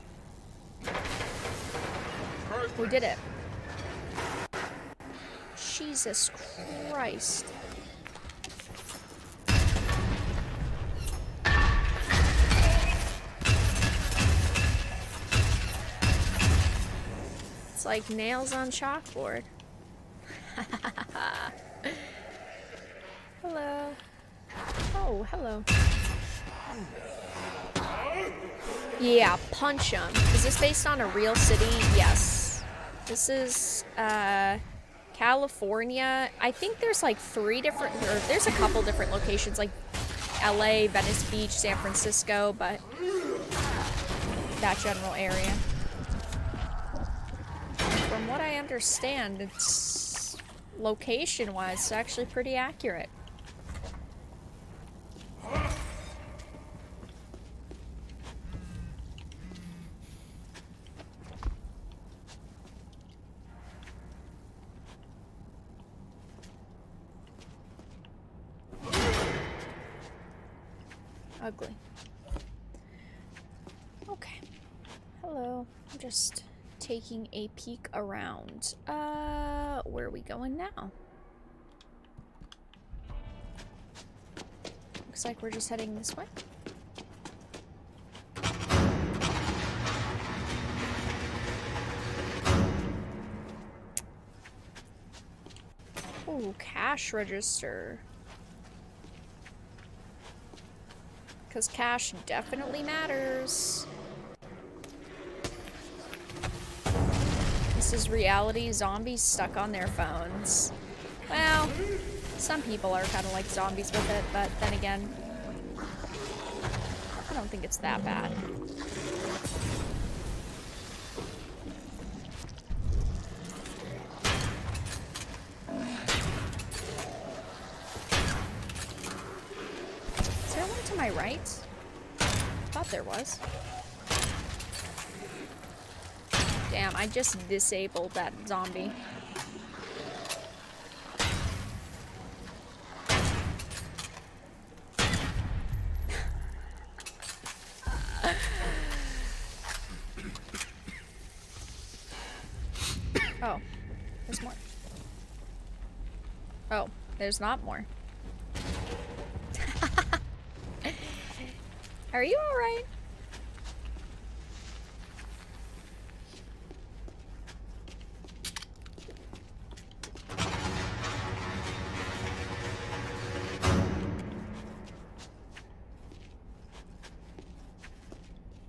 We did it. Jesus Christ. It's like nails on chalkboard. Hello. Oh, hello. Yeah, punch him. Is this based on a real city? Yes. This is, California. I think there's like 3 different, or there's a couple different locations, like LA, Venice Beach, San Francisco, but that general area. From what I understand, it's location-wise, it's actually pretty accurate. Ugly. Okay. Hello. I'm just taking a peek around. Where are we going now? Looks like we're just heading this way. Ooh, cash register. Because cash definitely matters. This is reality. Zombies stuck on their phones. Well, some people are kind of like zombies with it, but then again, I don't think it's that bad. Is there one to my right? Thought there was. Damn, I just disabled that zombie. Oh, there's more. Oh, there's not more. Are you alright?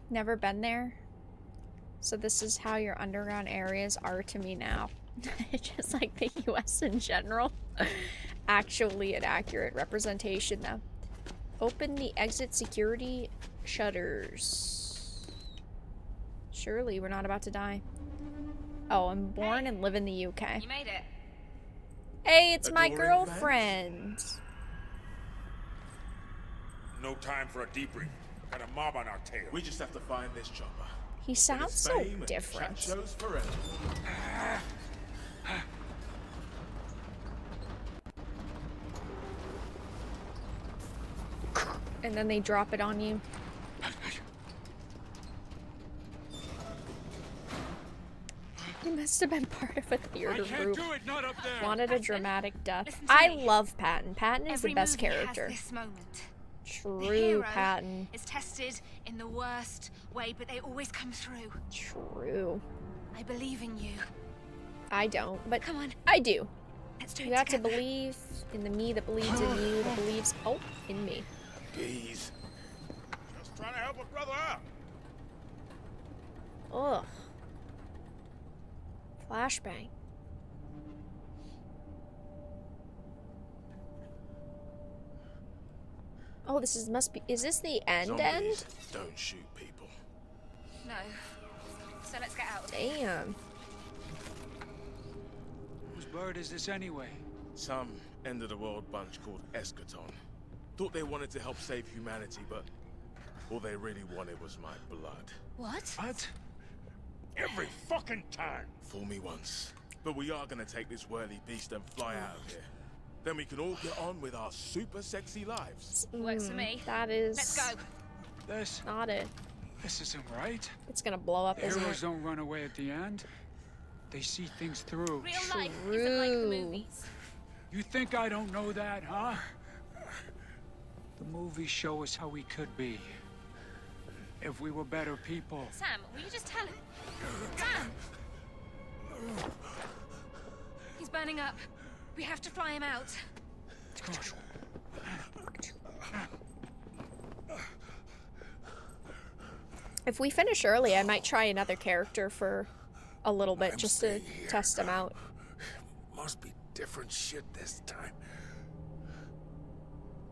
Never been there. So this is how your underground areas are to me now. Just like the US in general. Actually an accurate representation though. Open the exit security shutters. Surely we're not about to die. Oh, I'm born and live in the UK. You made it. Hey, it's my Adoring girlfriend. No time for a debrief. Got a mob on our tail. We just have to find this chopper. He sounds It's so fame and different. chat shows forever. And then they drop it on you. He must have been part of a theater group. Do it, not up there. Wanted a dramatic death. listen to I me. love Patton. Patton is Every the best movie character. Has this moment. The True, hero Patton. is tested in the worst way, but they always come through. True. I believe in you. I don't, but Come on, I do. let's do You it got to together. believe in the me that believes in you, that believes in me. Geez. Just trying to help a brother out. Ugh. Flashbang. Oh, this is is this the end? Zombies don't shoot people. No. So let's get out. Damn. Whose bird is this anyway? Some end of the world bunch called Eschaton. Thought they wanted to help save humanity, but all they really wanted was my blood. What? What? Every fucking time. Fool me once. But we are gonna take this whirly beast and fly out of here. Then we can all get on with our super sexy lives. Works for me. That is Let's go. This not it. isn't right. It's gonna blow up, isn't Heroes it? don't run away at the end. They see things through. Real life isn't like the True. movies. You think I don't know that, huh? The movies show us how we could be. If we were better people. Sam, will you just tell him? Sam! He's burning up. We have to fly him out. If we finish early, I might try another character for a little bit just to test him out. Must be different shit this time.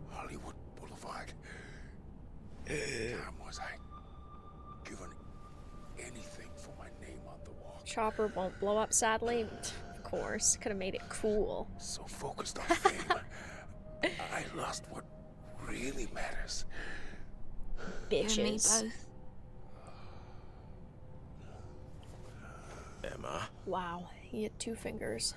Hollywood Boulevard. Time was I given anything for my name on the wall? Chopper won't blow up, sadly. Of course, could have made it cool. So focused on fame, I lost what really matters. Bitches. Emma, Wow, he had 2 fingers.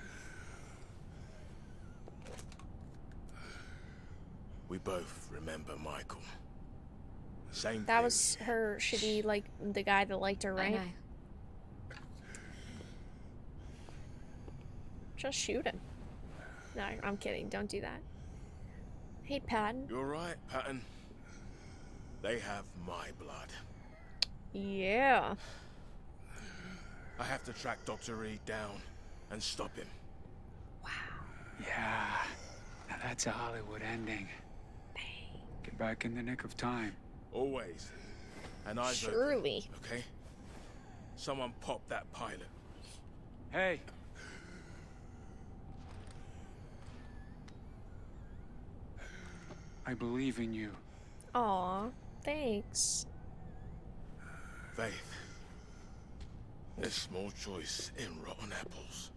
we both remember Michael. Same That thing. was her shitty, like, the guy that liked her, I right? know. Just shoot him. No, I'm kidding. Don't do that. Hey, Patton. You're right, Patton. They have my blood. Yeah. I have to track Dr. Reed down and stop him. Yeah. Now that's a Hollywood ending. Get back in the nick of time. Always. And eyes open, Surely. okay? Someone pop that pilot. Hey. I believe in you. Aw, thanks. Faith. There's small choice in rotten apples.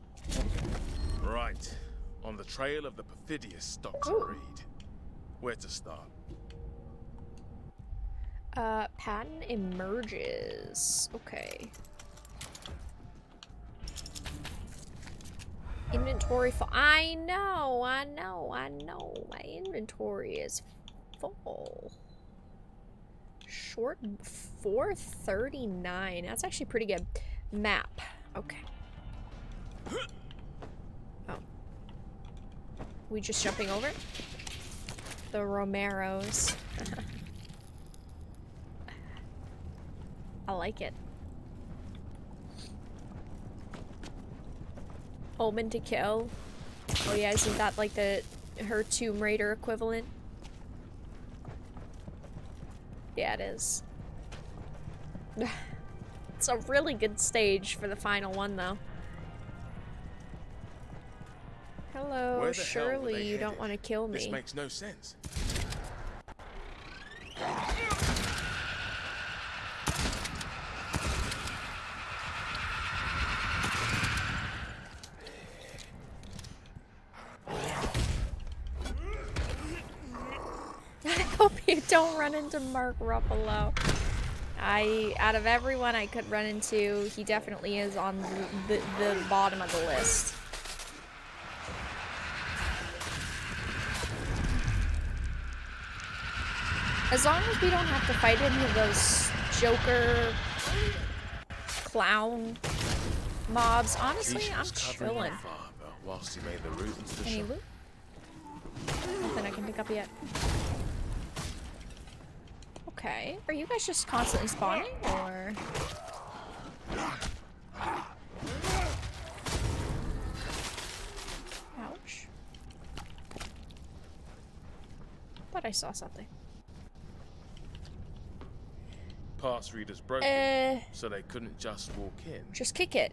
Right. On the trail of the perfidious Dr. Ooh. Reed. Where to start? Patton emerges. Okay. Inventory full. I know. My inventory is full. Short 439. That's actually pretty good. Map. Okay. Oh. We just jumping over it? The Romeros. I like it. Omen to kill. Oh yeah, isn't that like her Tomb Raider equivalent? Yeah, it is. It's a really good stage for the final one, though. Hello, Where the hell were surely they you don't headed? want to kill me. This makes no sense. I hope you don't run into Mark Ruffalo. Out of everyone I could run into, he definitely is on the bottom of the list. As long as we don't have to fight any of those Joker clown mobs, honestly, I'm chilling. Whilst he made the route into the Any shop. loot? Nothing I can pick up yet. Okay. Are you guys just constantly spawning, or? Ouch. Thought I saw something. Pass readers broken, so they couldn't just walk in. Just kick it.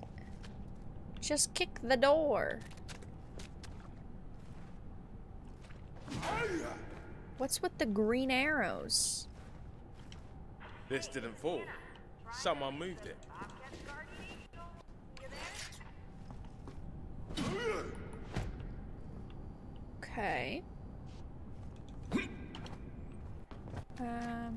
Just kick the door. What's with the green arrows? This didn't fall. Someone moved it. Okay. Ah.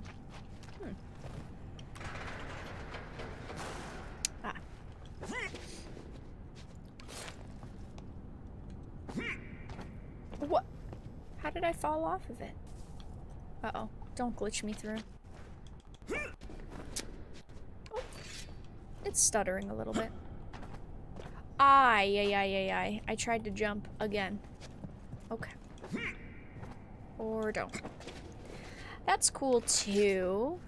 What? How did I fall off of it? Uh-oh. Don't glitch me through. Oh. It's stuttering a little bit. I tried to jump again. Okay. Or don't. That's cool too.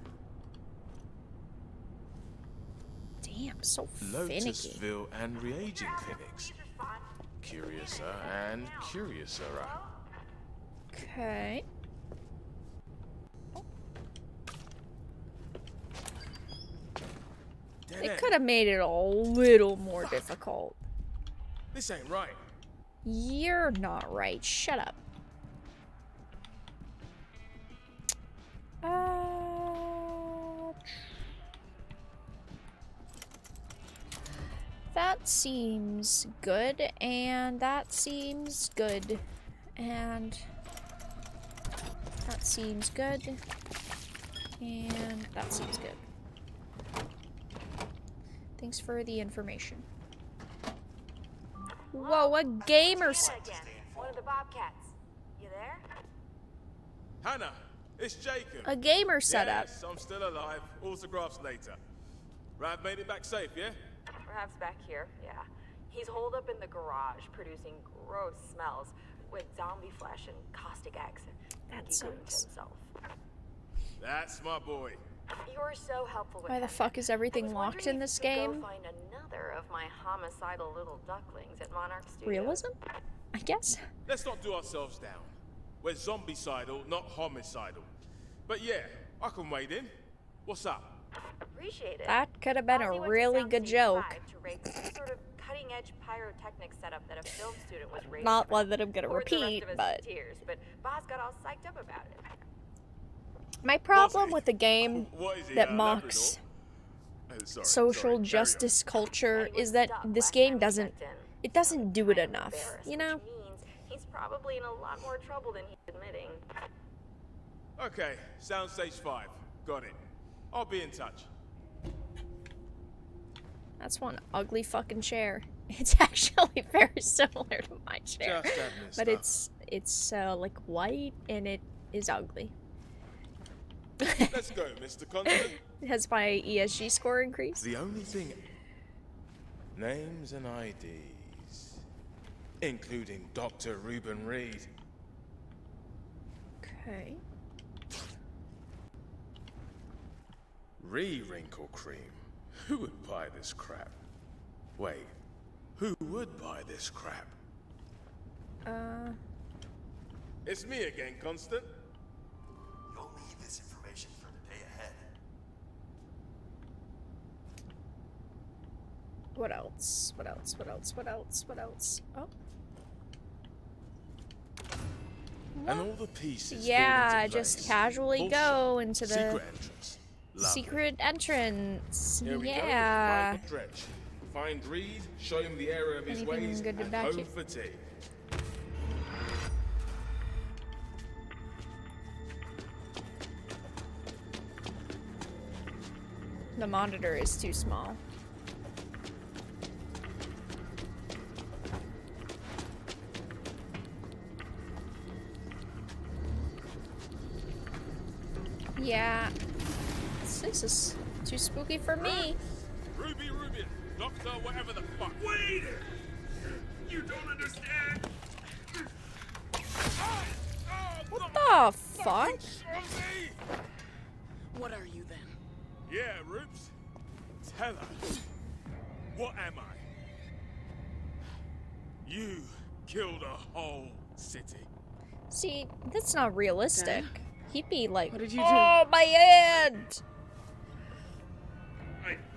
Damn, so finicky. Lotusville and reaging clinics. Curiouser and curiouser. Okay. It could have made it a little more difficult. This ain't right. You're not right. Shut up. That seems good, and that seems good, and that seems good, and that seems good. Thanks for the information. Whoa, a gamer One of the Bobcats. You there? Hannah, it's Jacob. a gamer setup. Yes, I'm still alive. Autographs later. Rav made it back safe, yeah? Rav's back here, yeah. He's holed up in the garage, producing gross smells with zombie flesh and caustic accent. That He couldn't sucks. himself. That's my boy. You were so helpful with Why the him. fuck is everything I was locked wondering in if this you could game? Go find another of my homicidal little ducklings at Monarch Studios. Realism? I guess. Let's not do ourselves down. We're zombie-sidal, not homicidal. But yeah, I can wade in. What's up? Appreciate it. That could have been Ozzy a went to really good Soundstage joke. 5 to rate some sort of cutting-edge pyrotechnic setup that a film student was raised Not about. one that I'm gonna Poured the rest repeat, of us in but tears, but Boz got all psyched up about it. my problem with a game What is it, that mocks Sorry, social carry on. justice culture He was is that stuck this last game time we doesn't checked in. it doesn't do it I'm enough, embarrassed, you know? Which means he's probably in a lot more trouble than he's admitting. Okay, Soundstage 5. Got it. I'll be in touch. That's one ugly fucking chair. It's actually very similar to my chair, Just admin but stuff. it's like white and it is ugly. Let's go, Mr. Constant. Has my ESG score increased? The only thing... Names and IDs. Including Dr. Reuben Reed. Okay. Wrinkle cream. Who would buy this crap? Wait, who would buy this crap? It's me again, Constant. You'll need this information for the day ahead. What else? What else? What else? What else? What else? Oh. And all the pieces. Yeah, fall into just place. casually Full go shot. into the Secret entrance. Lovely. secret entrance. Here we Yeah. go. Find Dredge. Find Reed, show him the error of his Anything ways, good to and back home you? for tea. The monitor is too small. Yeah. This is too spooky for me. Ruby Rubin, Doctor, whatever the fuck. Wait! You don't understand. What the fuck? What are you then? Yeah, Rubes. Tell her. What am I? You killed a whole city. See, that's not realistic. He'd be like, What did you do? oh, my hand!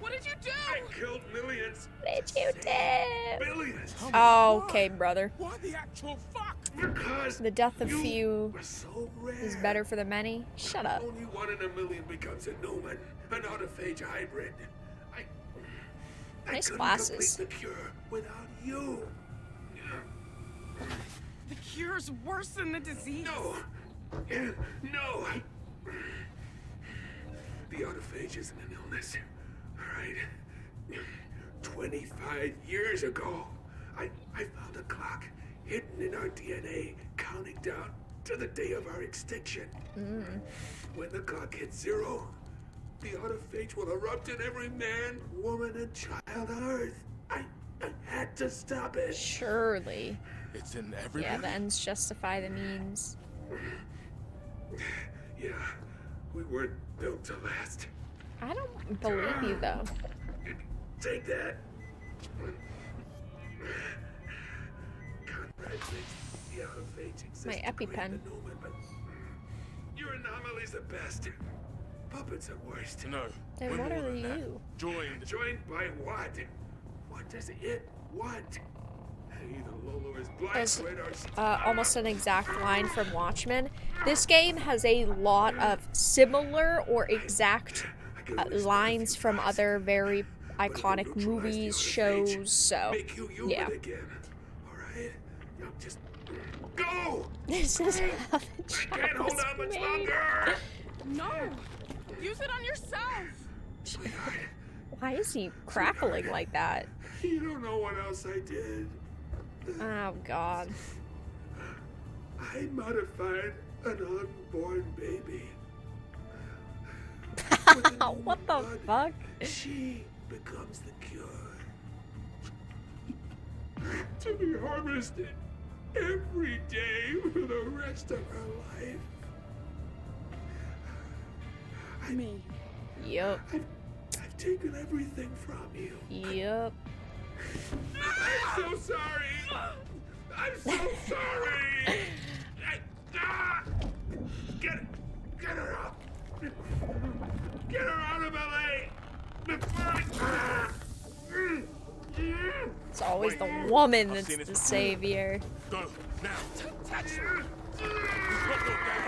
What did you do? I killed millions. What did you do? Billions. Oh, okay, brother. Why the actual fuck? Because The death of you few were so rare. is better for the many. Shut up. Only 1 in a million becomes a Newman, an autophage hybrid. I Nice couldn't glasses. complete the cure without you. The cure's worse than the disease. No. No. The autophage isn't an illness, right? 25 years ago, I found a clock hidden in our DNA, counting down to the day of our extinction. When the clock hits 0, the autophage will erupt in every man, woman, and child on Earth. I had to stop it. Surely. It's in everybody. Yeah, the ends justify the means. Yeah, we weren't built to last. I don't believe you, though. Take that. Conrad thinks the autophage exists My to create EpiPen. the Newman, but your anomaly's the best. Puppets are worst. No. Then we're what more are than that. you? Joined. Joined by what? What does it want? Either Lolo is blind There's, to it or she's almost an exact line from Watchmen. This game has a lot of similar or exact lines from other very iconic movies, shows, so make you human yeah. again. Alright? Now just go! This is how the I can't job hold was out much made. longer! No! Use it on yourself! Sweetheart, Why is he crackling like that? you don't know what else I did. Oh god. I modified an unborn baby. What the fuck? She becomes the cure. To be harvested every day for the rest of her life. Me. Yup. I've taken everything from you. Yup. I'm so sorry. I'm so sorry. Get her out. Get her out of LA before I. It's always the woman I've that's seen it the before. savior. Go now.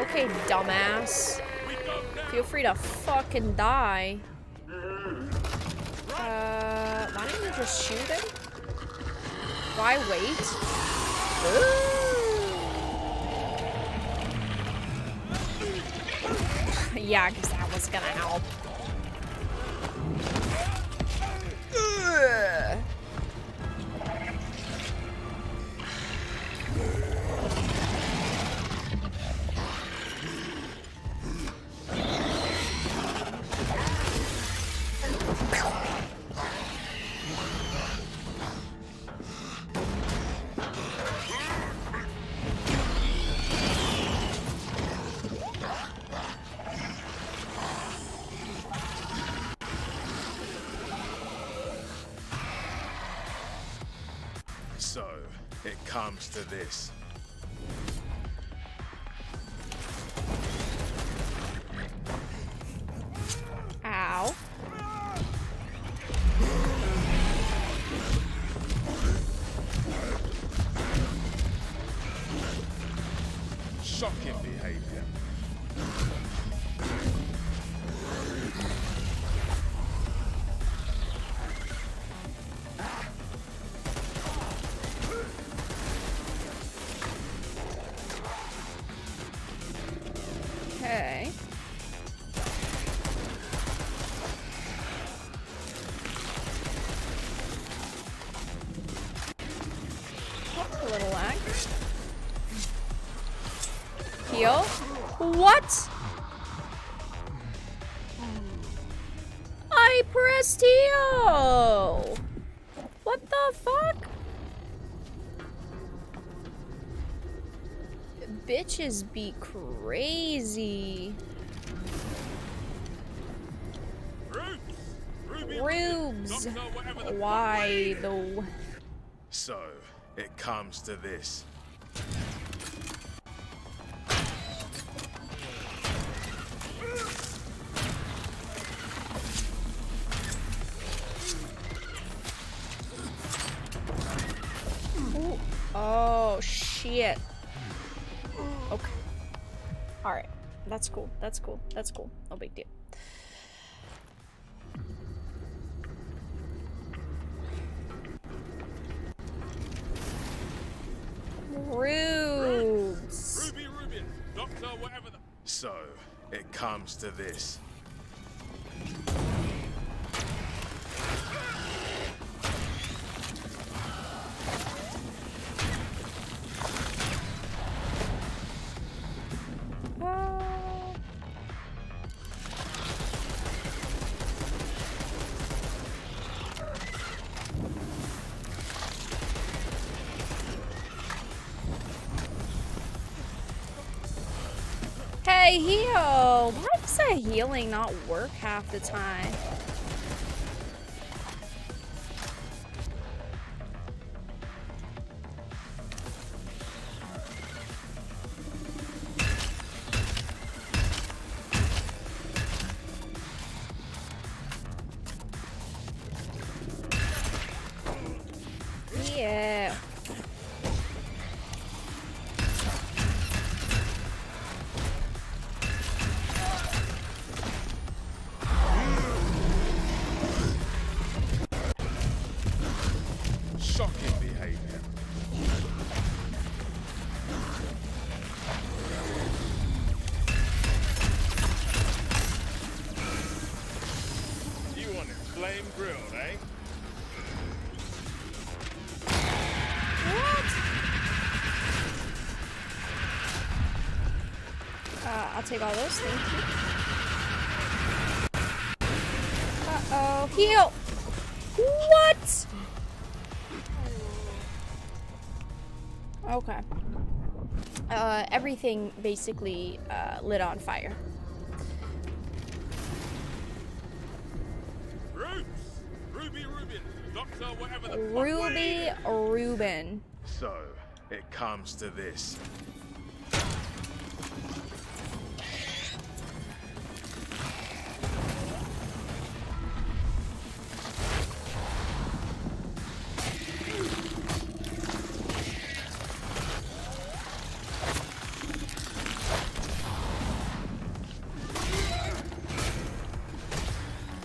Okay, dumbass. We go now. Feel free to fucking die. Why don't you just shoot him? Why wait? Yeah, because that was gonna help. Ugh. So, it comes to this. Ow. Okay. A little lag. Heal? What? I pressed heal! What the fuck? Bitches be crazy. Rubes. Why though? So, it comes to this. Ooh. Oh shit. Okay. Alright. That's cool. That's cool. That's cool. No big deal. Rubes. Ruby, Doctor, whatever the... So, it comes to this. Hey, heal! Why does that healing not work half the time? Yeah. Shocking behavior. You want it flame grilled, eh? What? I'll take all those, thank you. Uh-oh. Heal! What? Okay. Everything basically lit on fire. Ruby, Doctor, whatever the Ruby Rubin. So, it comes to this.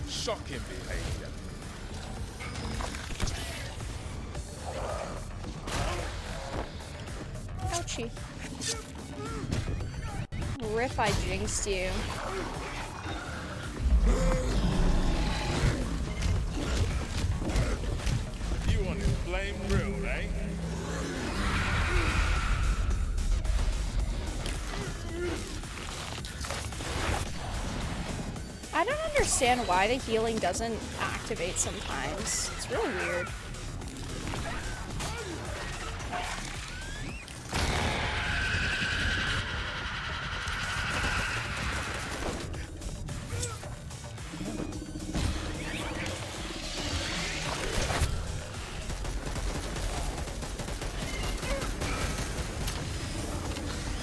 Shocking behavior. Ouchie. Rip, I jinxed you. You want it flame grilled, eh? I don't understand why the healing doesn't activate sometimes. It's really weird.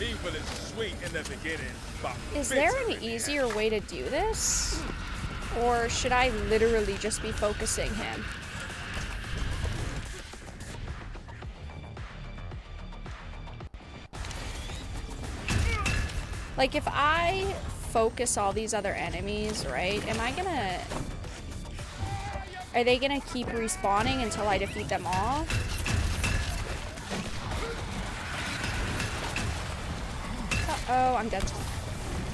Evil is sweet in the beginning, but Is there bitter an in the easier way to do this? Or should I literally just be focusing him? Like, if I focus all these other enemies, right, am I gonna... Are they gonna keep respawning until I defeat them all? Uh-oh, I'm dead.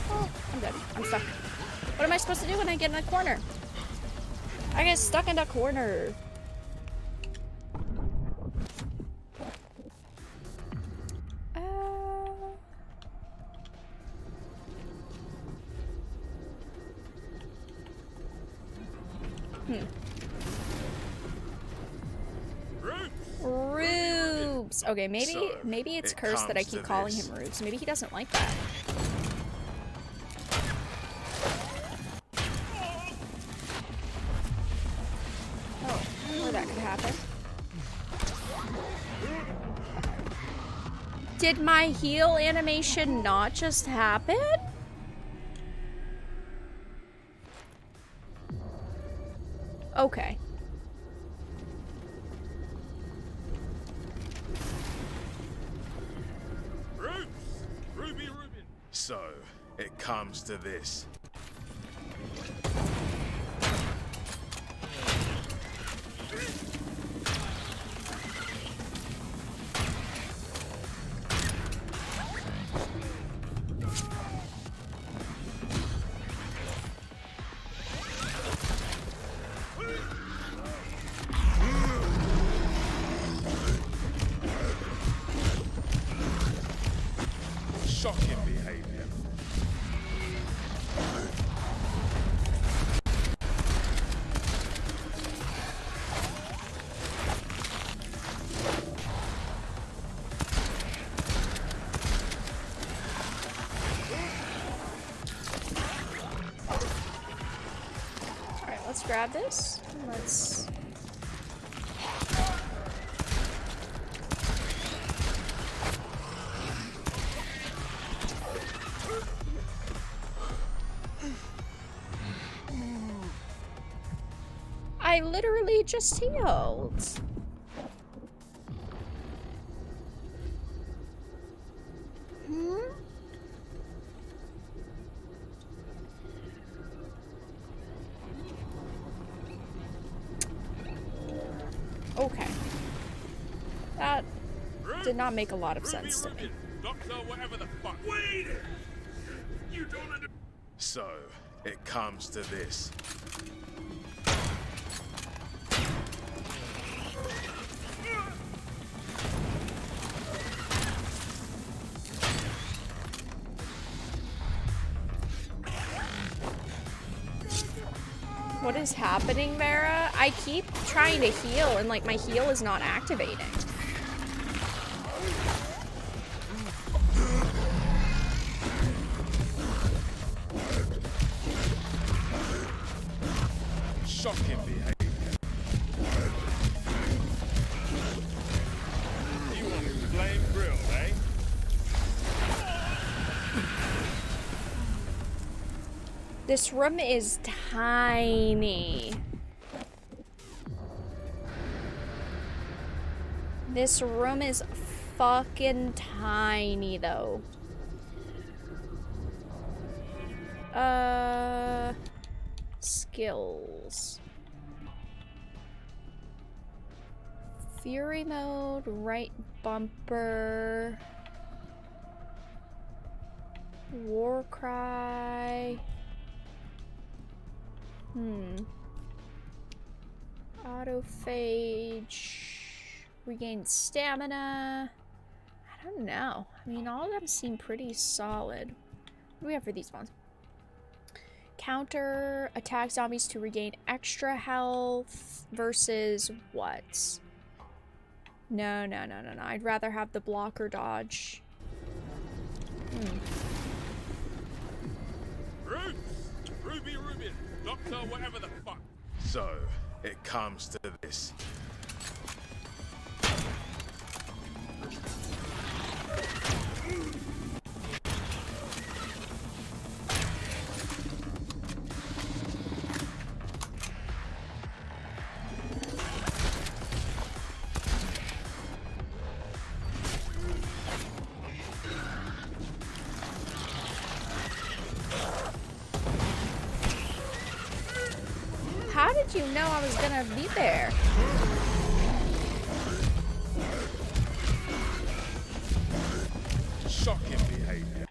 Oh, I'm dead. I'm stuck. What am I supposed to do when I get in a corner? I get stuck in a corner. Rubes. Okay, maybe it's cursed that I keep calling him Rubes. Maybe he doesn't like that. Oh, or that could happen. Did my heal animation not just happen? Okay. So, it comes to this. Shocking behavior. Alright, let's grab this. Let's... I literally just healed. Okay. That did not make a lot of sense to me. Doctor, whatever the fuck. Wait! You don't understand. So, it comes to this. What is happening, Mara? I keep trying to heal and like my heal is not activating. Shocking behavior. You want to blame grill, eh? This room is tiny. This room is fucking tiny, though. Skills. Fury mode, right bumper. War cry. Autophage. Regain stamina. I don't know. I mean, all of them seem pretty solid. What do we have for these ones? Counter attack zombies to regain extra health versus what? No. I'd rather have the blocker dodge. Ruby, Doctor, whatever the fuck. So, it comes to this. did you know I was gonna be there? Shocking behavior.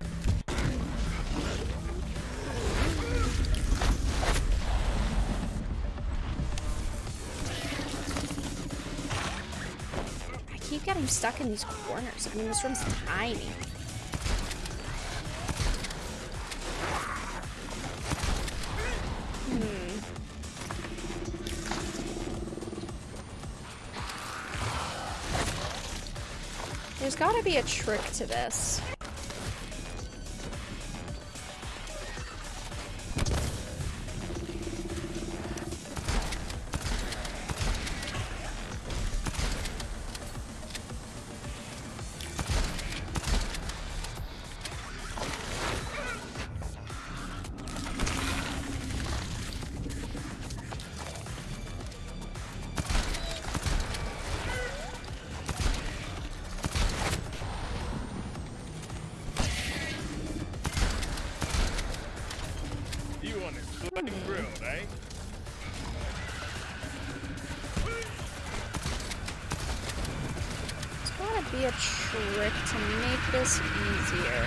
I keep getting stuck in these corners. I mean, this room's tiny. There's gotta be a trick to this. Grilled, eh? There's gotta be a trick to make this easier.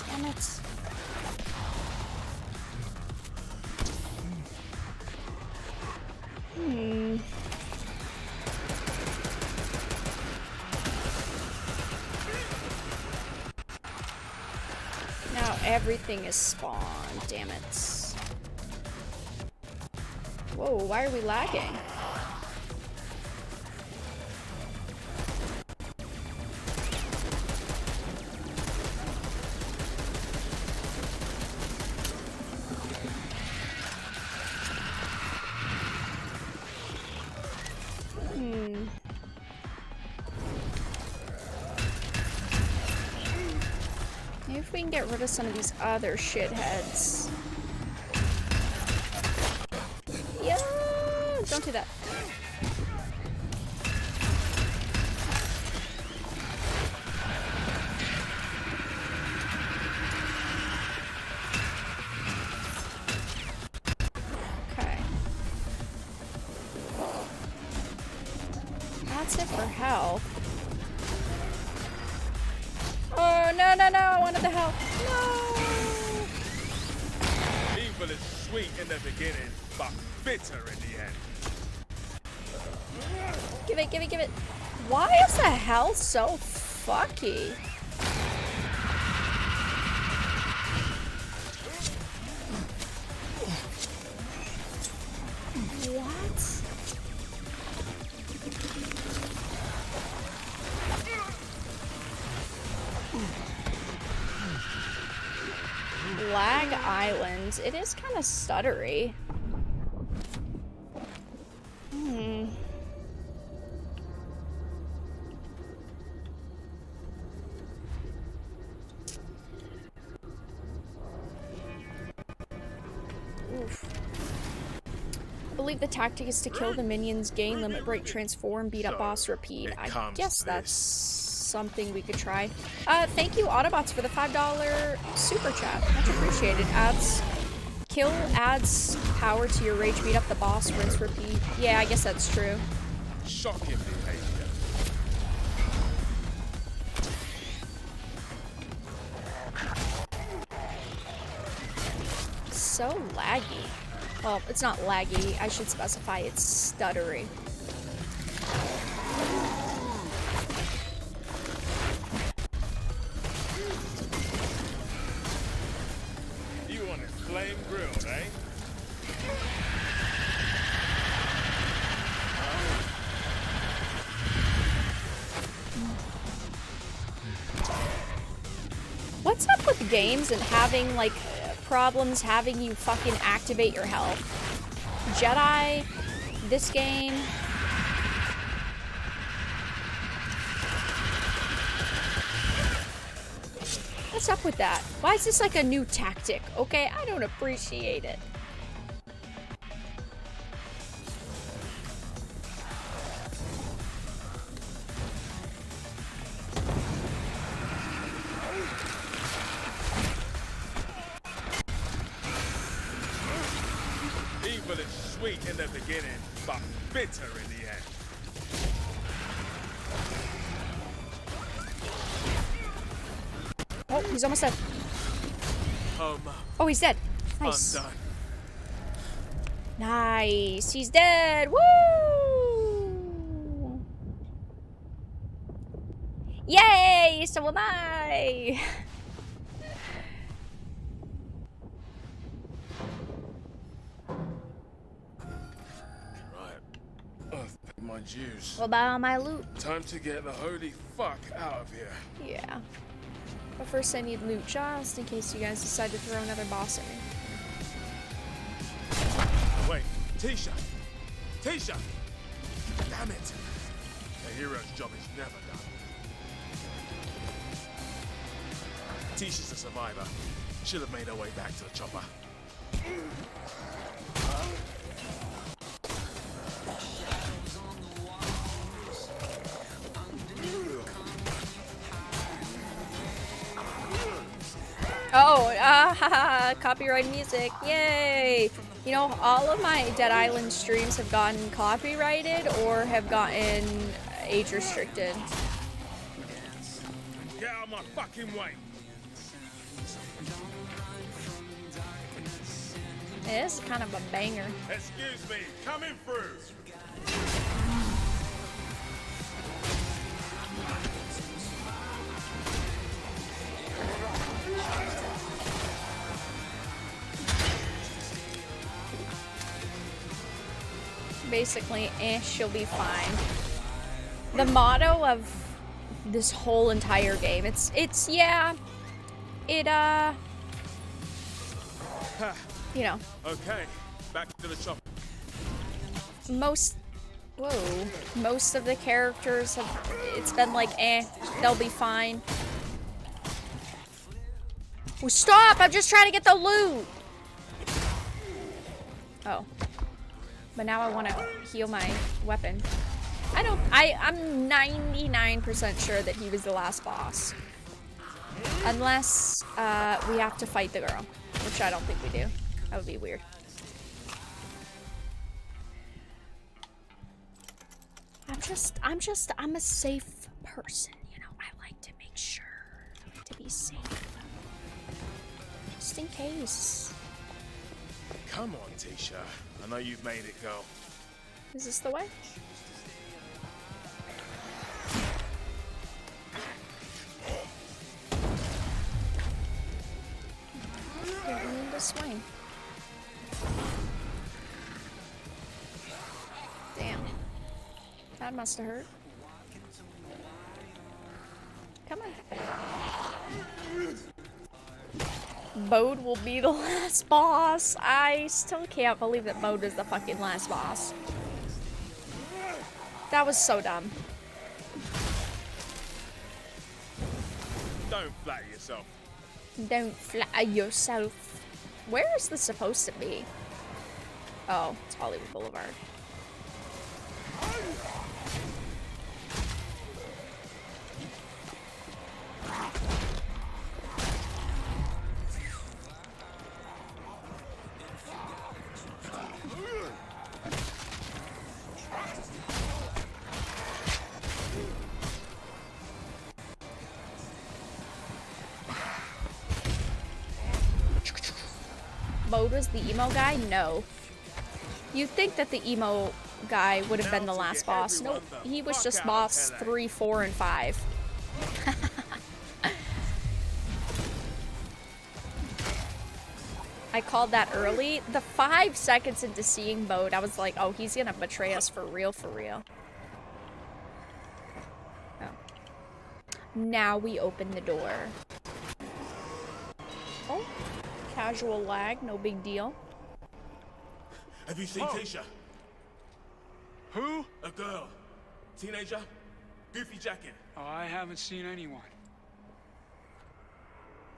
Damn it. Now everything is spawned, damn it. Whoa, why are we lagging? Maybe if we can get rid of some of these other shitheads. Yeah, don't do that. Okay. That's it for health. Oh, no, no, no, I wanted the help. No! Evil is sweet in the beginning, but bitter in the end. Give it, give it, give it. Why is the health so fucky? What? Lag Island. It is kind of stuttery. Oof. I believe the tactic is to kill the minions, gain limit break, transform, beat up boss, repeat. I guess that's something we could try. Thank you, Autobots, for the $5 super chat. Much appreciated. Kill adds power to your rage, beat up the boss, rinse, repeat. Yeah, I guess that's true. Shocking behavior. So laggy. Well, it's not laggy. I should specify it's stuttery. You want it flame grilled, eh? What's up with games and having, like, problems having you fucking activate your health? Jedi, this game. What's up with that? Why is this like a new tactic? Okay, I don't appreciate it. beginning, but bitter in the end. Oh, he's almost dead. Home. Oh, he's dead. Nice. Undone. Nice. He's dead. Woo! Yay! So am I. Right. I've paid my dues. What about all my loot? Time to get the holy fuck out of here. Yeah. But first I need loot just in case you guys decide to throw another boss at me. Wait, Tisha! Tisha! Damn it! A hero's job is never done. Tisha's a survivor. Should have made her way back to the chopper. Oh, copyright music, yay! You know, all of my Dead Island streams have gotten copyrighted or have gotten age restricted. Get out of my fucking way! It is kind of a banger. Excuse me, coming through! Basically, she'll be fine. The motto of this whole entire game, yeah, you know. Okay, back to the chopper. Most of the characters it's been like, they'll be fine. Well, stop! I'm just trying to get the loot! Oh. But now I want to heal my weapon. I'm 99% sure that he was the last boss. Unless, we have to fight the girl. Which I don't think we do. That would be weird. I'm a safe person, you know. I like to make sure to be safe. Just in case. Come on, Tisha. I know you've made it go. Is this the way? Didn't mean to swing. Damn. That must have hurt. Come on. Bode will be the last boss. I still can't believe that Bode is the fucking last boss. That was so dumb. Don't flatter yourself. Don't flatter yourself. Where is this supposed to be? Oh, it's Hollywood Boulevard. Bode was the emo guy? No. You'd think that the emo guy would have been the last boss. Nope, he was just boss 3, 4, and 5. I called that early. The 5 seconds into seeing Bode, I was like, oh, he's gonna betray us for real, for real. Oh. Now we open the door. Oh. Casual lag, no big deal. Have you seen Tisha? Who? A girl. Teenager. Goofy jacket. Oh, I haven't seen anyone.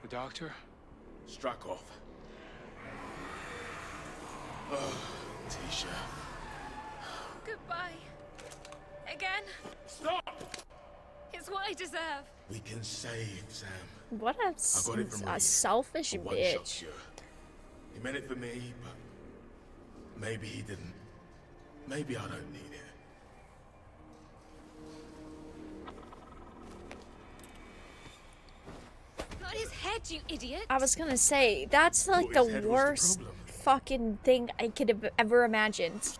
The doctor? Struck off. Oh, Tisha. Goodbye. Again. Stop! It's what I deserve. We can save Sam. What a selfish One bitch. shot cure. He meant it for me, but maybe he didn't. maybe I don't need it. Not his head, you idiot! I was gonna say, that's like Thought the his head was the worst problem. fucking thing I could have ever imagined.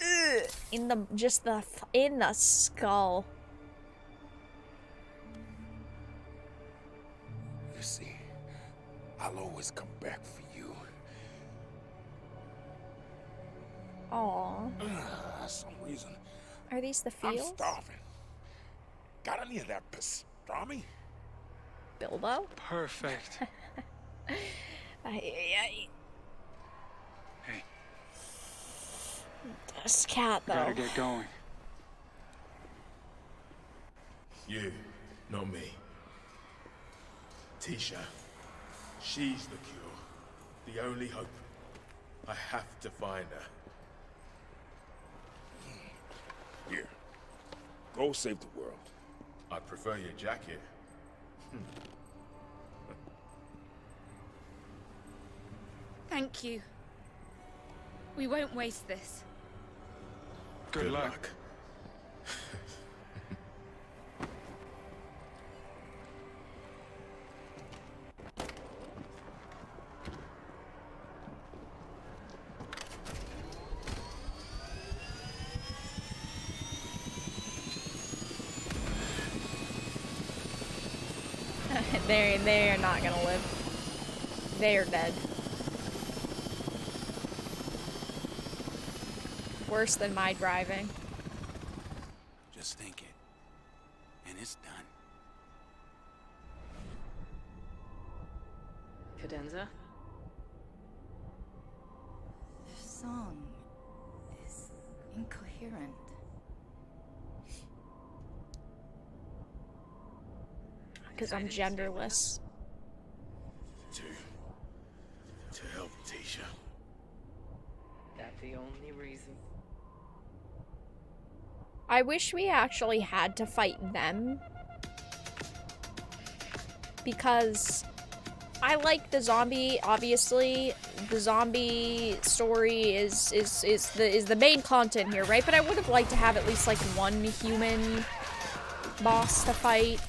Ugh, in the skull. You see, I'll always come back for you. Aww. Some reason Are these the I'm fields? starving. Got any of that pastrami? Bilbo? Perfect. Hey. Hey, This cat, though. gotta get going. You, not me. Tisha, she's the cure. The only hope. I have to find her. Here. Go save the world. I'd prefer your jacket. Thank you. We won't waste this. Good luck. They're not gonna live. They're dead. Worse than my driving. Just think it. And it's done. Cadenza? The song is incoherent. Because I'm genderless. To help Tisha. That the only reason? I wish we actually had to fight them. Because I like the zombie, obviously. The zombie story is the main content here, right? But I would have liked to have at least like one human boss to fight.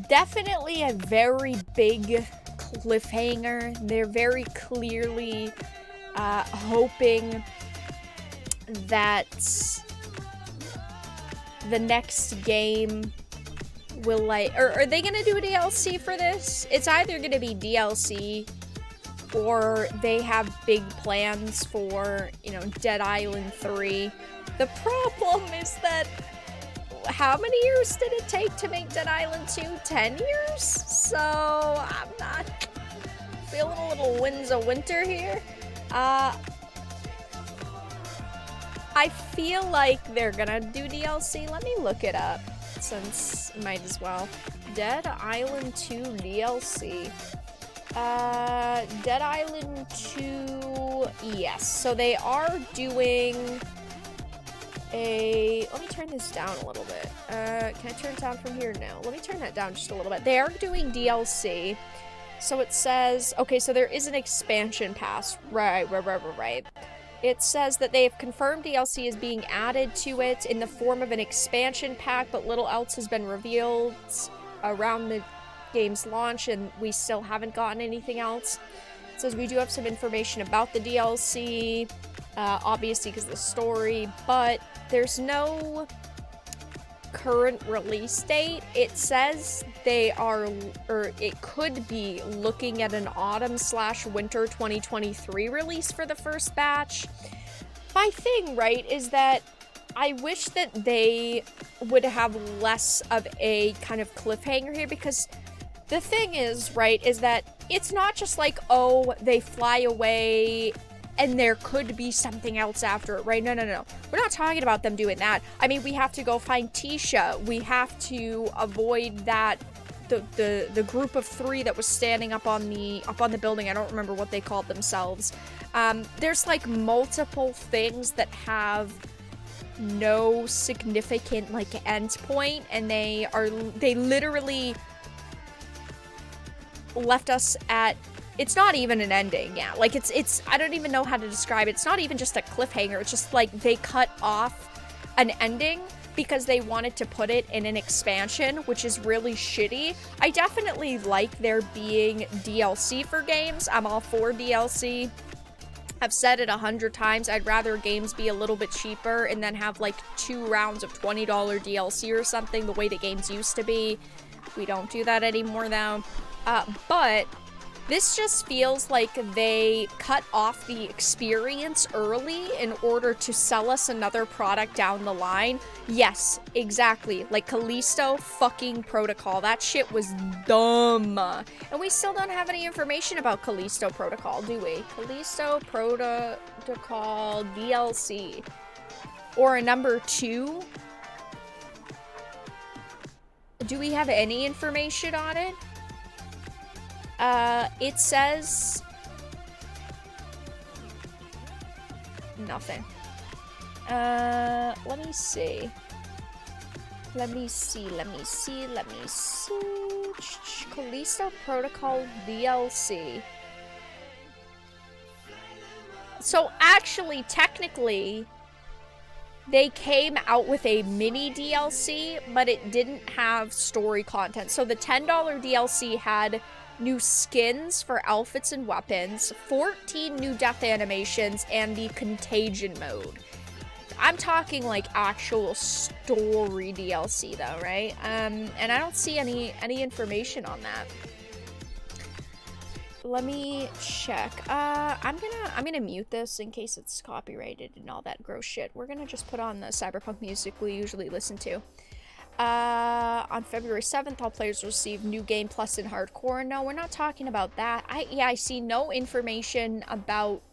Definitely a very big cliffhanger. They're very clearly hoping that the next game will like, or are they gonna do a DLC for this? It's either gonna be DLC or they have big plans for, you know, Dead Island 3. The problem is that how many years did it take to make Dead Island 2? 10 years? So, I'm not feeling a little winds of winter here. I feel like they're gonna do DLC. Let me look it up, since might as well. Dead Island 2 DLC. Dead Island 2, yes. So they are doing let me turn this down a little bit. Can I turn it down from here? No. Let me turn that down just a little bit. They are doing DLC. So it says, okay, so there is an expansion pass. Right. It says that they have confirmed DLC is being added to it in the form of an expansion pack, but little else has been revealed around the game's launch, and we still haven't gotten anything else. It says we do have some information about the DLC, obviously because of the story, but there's no current release date. It says they are, or it could be looking at an autumn/winter 2023 release for the first batch. My thing, right, is that I wish that they would have less of a kind of cliffhanger here, because the thing is, right, is that it's not just like, oh, they fly away and there could be something else after it, right? No. We're not talking about them doing that. I mean, we have to go find Tisha. We have to avoid that, the group of 3 that was standing up on the building. I don't remember what they called themselves. There's like multiple things that have no significant, like, end point, and they literally left us at, it's not even an ending, yeah. Like, it's, I don't even know how to describe it. It's not even just a cliffhanger. It's just, like, they cut off an ending because they wanted to put it in an expansion, which is really shitty. I definitely like there being DLC for games. I'm all for DLC. I've said it 100 times, I'd rather games be a little bit cheaper and then have like 2 rounds of $20 DLC or something, the way the games used to be. We don't do that anymore though. But this just feels like they cut off the experience early in order to sell us another product down the line. Yes, exactly. Like Callisto fucking Protocol. That shit was dumb. And we still don't have any information about Callisto Protocol, do we? Callisto Protocol DLC. Or a number 2? Do we have any information on it? It says nothing. Let me see. Callisto Protocol DLC. So actually, technically, they came out with a mini DLC, but it didn't have story content. So the $10 DLC had new skins for outfits and weapons, 14 new death animations, and the contagion mode. I'm talking like actual story DLC though, right? And I don't see any information on that. Let me check. I'm gonna mute this in case it's copyrighted and all that gross shit. We're gonna just put on the cyberpunk music we usually listen to. On February 7th, all players receive new game plus in hardcore. No, we're not talking about that. I see no information about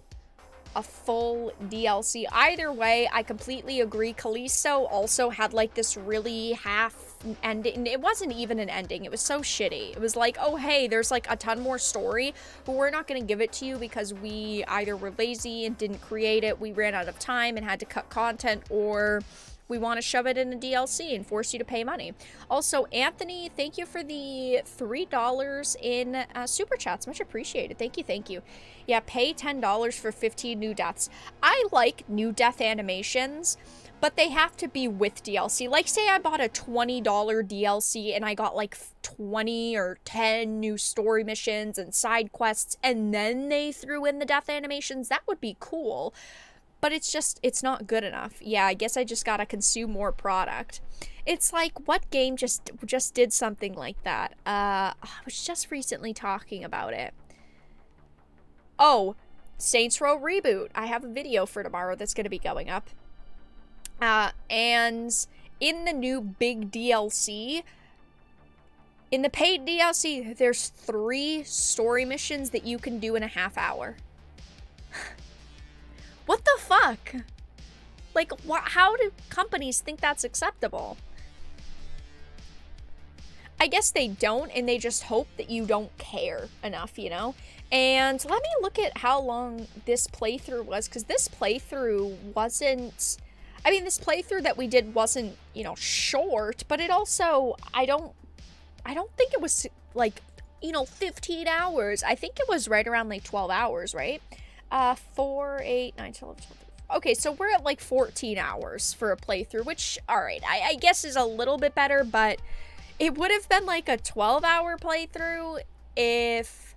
a full DLC. Either way, I completely agree. Callisto also had like this really half ending. It wasn't even an ending. It was so shitty. It was like, oh hey, there's like a ton more story, but we're not going to give it to you because we either were lazy and didn't create it, we ran out of time and had to cut content, or we want to shove it in a DLC and force you to pay money. Also, Anthony, thank you for the $3 in super chats. Much appreciated. Thank you. Yeah, pay $10 for 15 new deaths. I like new death animations, but they have to be with DLC. Like, say I bought a $20 DLC and I got like 20 or 10 new story missions and side quests, and then they threw in the death animations. That would be cool. But it's not good enough. Yeah, I guess I just gotta consume more product. It's like, what game just did something like that? I was just recently talking about it. Oh, Saints Row Reboot. I have a video for tomorrow that's gonna be going up. And in the new big DLC, in the paid DLC, there's 3 story missions that you can do in a half hour. What the fuck? Like, how do companies think that's acceptable? I guess they don't, and they just hope that you don't care enough, you know? And let me look at how long this playthrough was, because this playthrough wasn't... I mean, this playthrough that we did wasn't, you know, short, but it also... I don't think it was, like, you know, 15 hours. I think it was right around, like, 12 hours, right? 4, 8, 9, 12, 12. Okay, so we're at like 14 hours for a playthrough, which, alright, I guess is a little bit better, but it would have been like a 12-hour playthrough if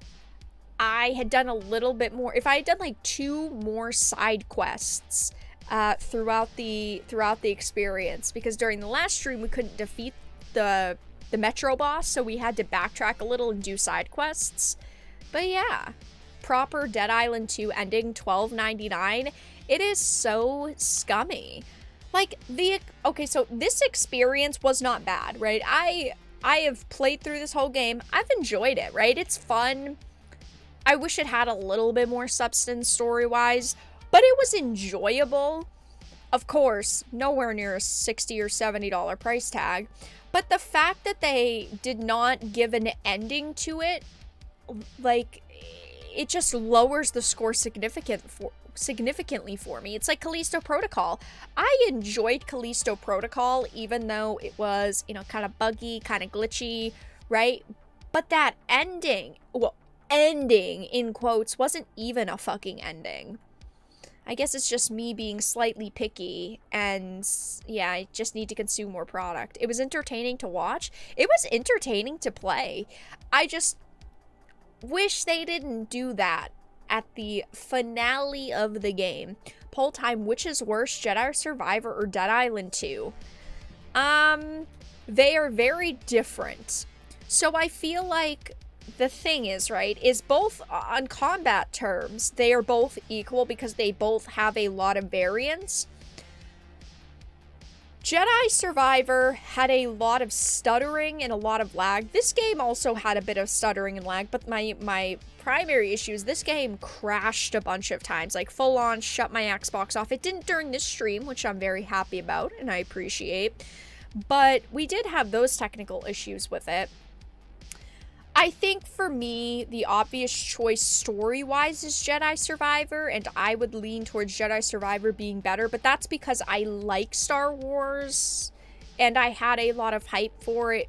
I had done a little bit more, if I had done like 2 more side quests throughout the experience, because during the last stream we couldn't defeat the Metro boss, so we had to backtrack a little and do side quests. But yeah. Proper Dead Island 2 ending, $12.99. It is so scummy. Like, okay, so this experience was not bad, right? I have played through this whole game. I've enjoyed it, right? It's fun. I wish it had a little bit more substance story-wise, but it was enjoyable. Of course, nowhere near a $60 or $70 price tag. But the fact that they did not give an ending to it, like... it just lowers the score significantly for me. It's like Callisto Protocol. I enjoyed Callisto Protocol, even though it was, you know, kind of buggy, kind of glitchy, right? But that ending, well, ending in quotes, wasn't even a fucking ending. I guess it's just me being slightly picky, and yeah, I just need to consume more product. It was entertaining to watch. It was entertaining to play. I just wish they didn't do that at the finale of the game. Poll time, which is worse, Jedi Survivor or Dead Island 2? They are very different. So I feel like the thing is, right, is both on combat terms, they are both equal because they both have a lot of variance. Jedi Survivor had a lot of stuttering and a lot of lag. This game also had a bit of stuttering and lag, but my primary issue is this game crashed a bunch of times, like full on shut my Xbox off. It didn't during this stream, which I'm very happy about and I appreciate, but we did have those technical issues with it. I think for me, the obvious choice story-wise is Jedi Survivor, and I would lean towards Jedi Survivor being better, but that's because I like Star Wars, and I had a lot of hype for it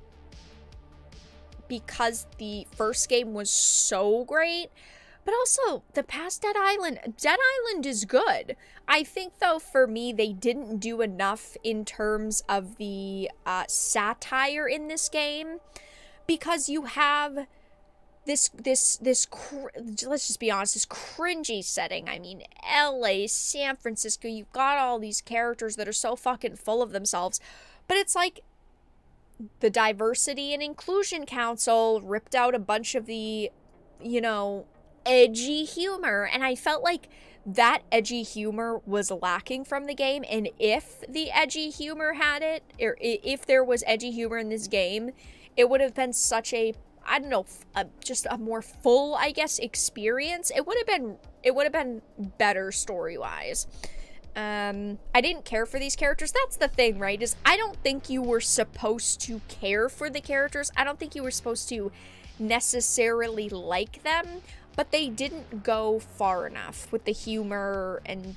because the first game was so great. But also, the past Dead Island is good. I think, though, for me, they didn't do enough in terms of the satire in this game. Because you have this let's just be honest, this cringy setting. I mean, LA, San Francisco, you've got all these characters that are so fucking full of themselves. But it's like the Diversity and Inclusion Council ripped out a bunch of the, you know, edgy humor. And I felt like that edgy humor was lacking from the game. And if the edgy humor had it, or if there was edgy humor in this game, it would have been such a, I don't know, just a more full, I guess, experience. It would have been better story-wise. I didn't care for these characters. That's the thing, right? Is I don't think you were supposed to care for the characters. I don't think you were supposed to necessarily like them, but they didn't go far enough with the humor and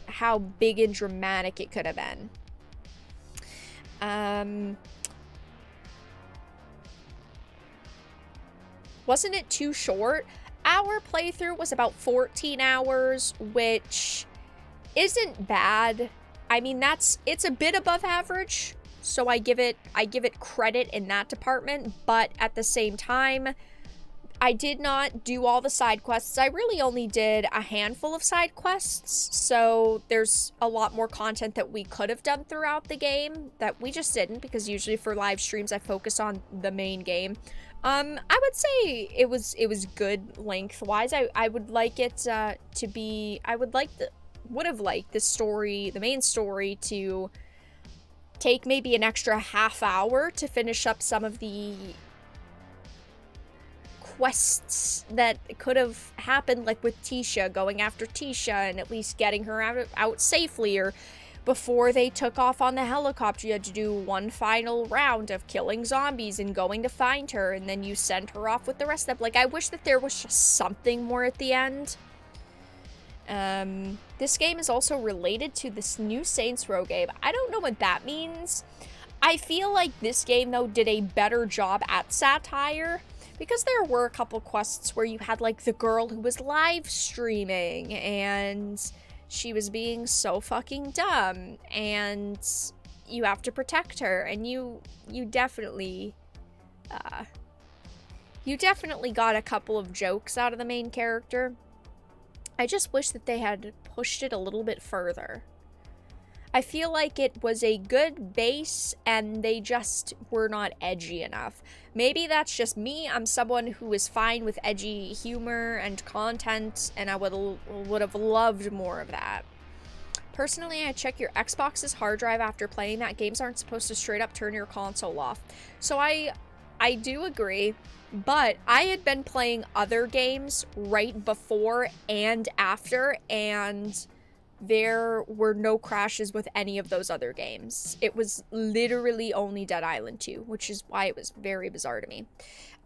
how big and dramatic it could have been. Wasn't it too short? Our playthrough was about 14 hours, which isn't bad. I mean, it's a bit above average, so I give it credit in that department, but at the same time, I did not do all the side quests. I really only did a handful of side quests, so there's a lot more content that we could have done throughout the game that we just didn't, because usually for live streams I focus on the main game. I would say it was good lengthwise. I would like it to be, would have liked the main story to take maybe an extra half hour to finish up some of the quests that could have happened, like with Tisha, going after Tisha and at least getting her out safely, or before they took off on the helicopter, you had to do one final round of killing zombies and going to find her, and then you send her off with the rest of them. Like, I wish that there was just something more at the end. This game is also related to this new Saints Row game. I don't know what that means. I feel like this game, though, did a better job at satire, because there were a couple quests where you had, like, the girl who was live streaming, and she was being so fucking dumb, and you have to protect her, and you definitely got a couple of jokes out of the main character. I just wish that they had pushed it a little bit further. I feel like it was a good base, and they just were not edgy enough. Maybe that's just me. I'm someone who is fine with edgy humor and content, and I would have loved more of that. Personally, I check your Xbox's hard drive after playing that. Games aren't supposed to straight up turn your console off. So I do agree, but I had been playing other games right before and after, and there were no crashes with any of those other games. It was literally only Dead Island 2, which is why it was very bizarre to me.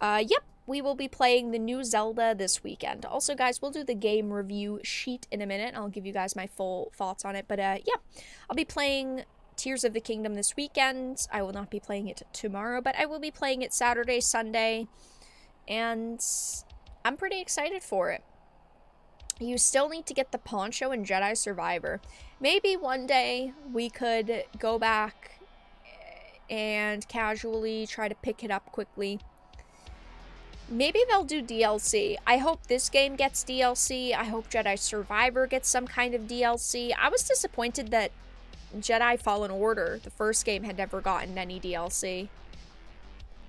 Yep, we will be playing the new Zelda this weekend. Also, guys, we'll do the game review sheet in a minute. I'll give you guys my full thoughts on it. But, yeah, I'll be playing Tears of the Kingdom this weekend. I will not be playing it tomorrow, but I will be playing it Saturday, Sunday, and I'm pretty excited for it. You still need to get the Poncho and Jedi Survivor. Maybe one day we could go back and casually try to pick it up quickly. Maybe they'll do DLC. I hope this game gets DLC. I hope Jedi Survivor gets some kind of DLC. I was disappointed that Jedi Fallen Order, the first game, had never gotten any DLC.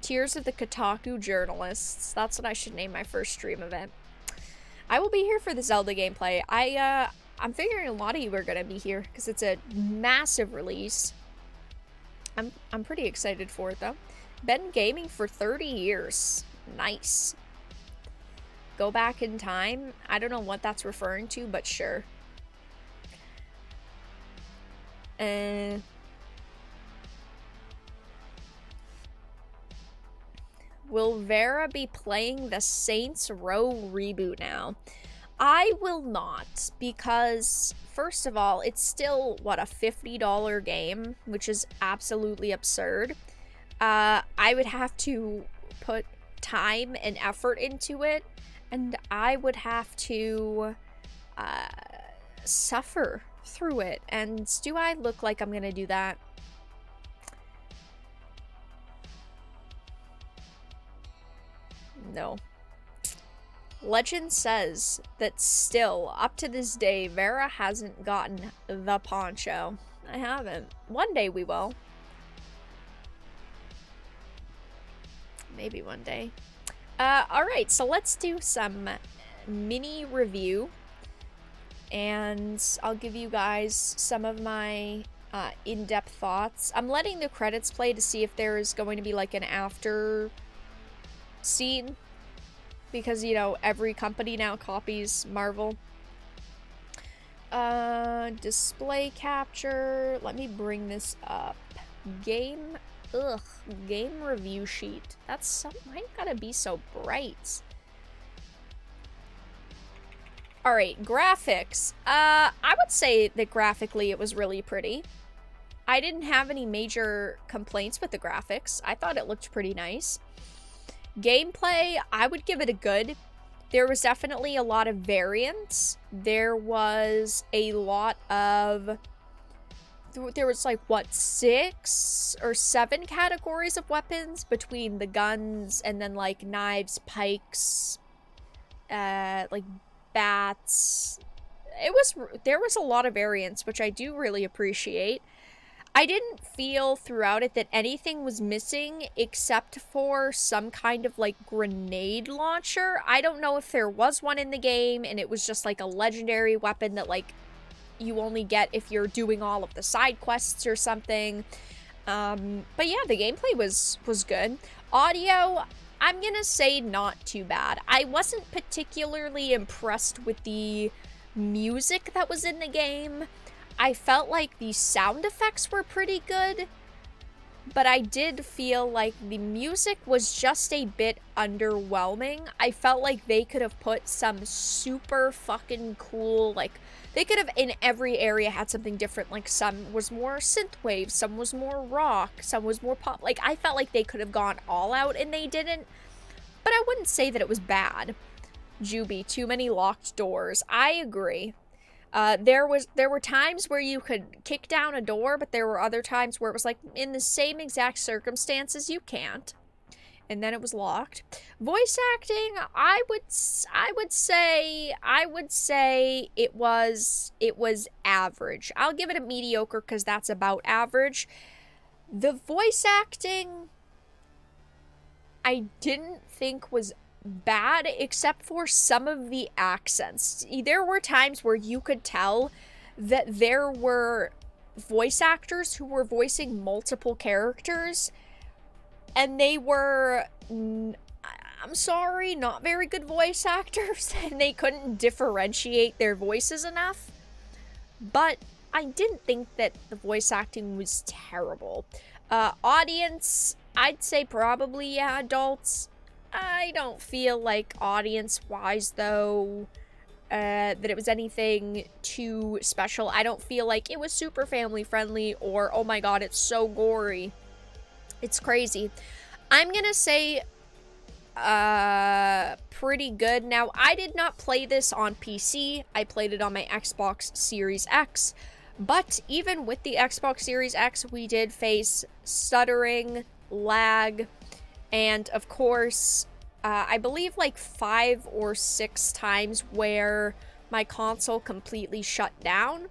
Tears of the Kotaku Journalists. That's what I should name my first stream event. I will be here for the Zelda gameplay. I'm figuring a lot of you are going to be here because it's a massive release. I'm pretty excited for it, though. Been gaming for 30 years. Nice. Go back in time. I don't know what that's referring to, but sure. Will Vera be playing the Saints Row reboot now? I will not, because first of all, it's still, what, a $50 game, which is absolutely absurd. I would have to put time and effort into it, and I would have to suffer through it. And do I look like I'm gonna do that? No. Legend says that still, up to this day, Vera hasn't gotten the poncho. I haven't. One day we will. Maybe one day. Alright, so let's do some mini review. And I'll give you guys some of my in-depth thoughts. I'm letting the credits play to see if there is going to be like an after scene. Because, you know, every company now copies Marvel. Display capture. Let me bring this up. Game review sheet. That's so, why you gotta be so bright? Alright, graphics. I would say that graphically it was really pretty. I didn't have any major complaints with the graphics. I thought it looked pretty nice. Gameplay, I would give it a good. There was definitely a lot of variance. There was a lot of... There was like, what, 6 or 7 categories of weapons between the guns and then like knives, pikes, like bats. There was a lot of variance, which I do really appreciate. I didn't feel throughout it that anything was missing except for some kind of like grenade launcher. I don't know if there was one in the game and it was just like a legendary weapon that like you only get if you're doing all of the side quests or something. But yeah, the gameplay was good. Audio, I'm gonna say not too bad. I wasn't particularly impressed with the music that was in the game. I felt like the sound effects were pretty good, but I did feel like the music was just a bit underwhelming. I felt like they could have put some super fucking cool, like, they could have in every area had something different. Like, some was more synthwave, some was more rock, some was more pop. Like, I felt like they could have gone all out and they didn't, but I wouldn't say that it was bad. Juby, too many locked doors. I agree. There were times where you could kick down a door, but there were other times where it was like, in the same exact circumstances, you can't. And then it was locked. Voice acting, I would say it was average. I'll give it a mediocre because that's about average. The voice acting, I didn't think was bad, except for some of the accents. There were times where you could tell that there were voice actors who were voicing multiple characters, and they were, I'm sorry, not very good voice actors, and they couldn't differentiate their voices enough. but I didn't think that the voice acting was terrible. Audience, I'd say probably, yeah, adults. I don't feel like audience-wise, though, that it was anything too special. I don't feel like it was super family-friendly or, oh my god, it's so gory. It's crazy. I'm gonna say, pretty good. Now, I did not play this on PC. I played it on my Xbox Series X. But even with the Xbox Series X, we did face stuttering, lag, and of course, I believe like 5 or 6 times where my console completely shut down,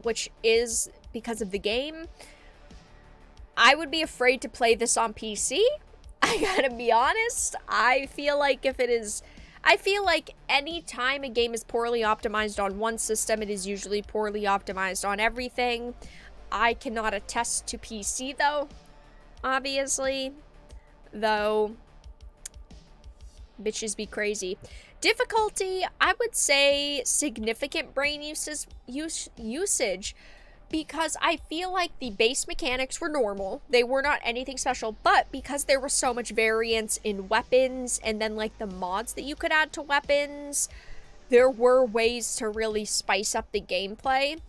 which is because of the game. I would be afraid to play this on PC. I gotta be honest. I feel like any time a game is poorly optimized on one system, it is usually poorly optimized on everything. I cannot attest to PC though, obviously. Though, bitches be crazy. Difficulty, I would say significant brain usage. Because I feel like the base mechanics were normal. They were not anything special, but because there was so much variance in weapons and then like the mods that you could add to weapons, there were ways to really spice up the gameplay.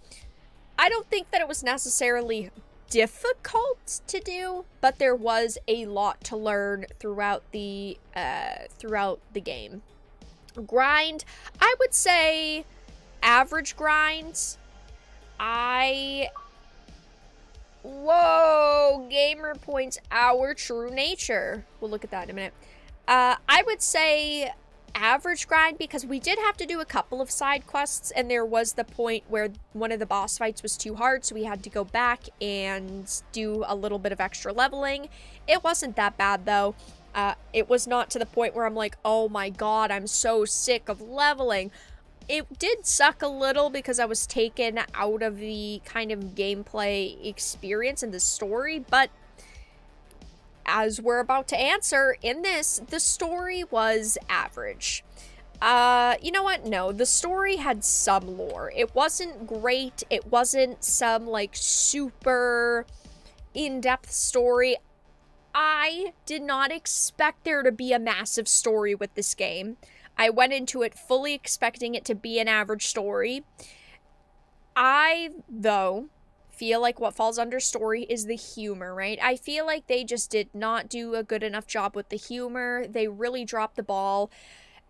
I don't think that it was necessarily difficult to do, but there was a lot to learn throughout the game. Grind, I would say average grind. Whoa, gamer points our true nature. We'll look at that in a minute. I would say average grind because we did have to do a couple of side quests and there was the point where one of the boss fights was too hard, so we had to go back and do a little bit of extra leveling. It wasn't that bad though. It was not to the point where I'm like, oh my god, I'm so sick of leveling. It did suck a little because I was taken out of the kind of gameplay experience and the story, but as we're about to answer, in this, the story was average. You know what? No, the story had some lore. It wasn't great. It wasn't some, like, super in-depth story. I did not expect there to be a massive story with this game. I went into it fully expecting it to be an average story. I, though, feel like what falls under story is the humor, right? I feel like they just did not do a good enough job with the humor. They really dropped the ball.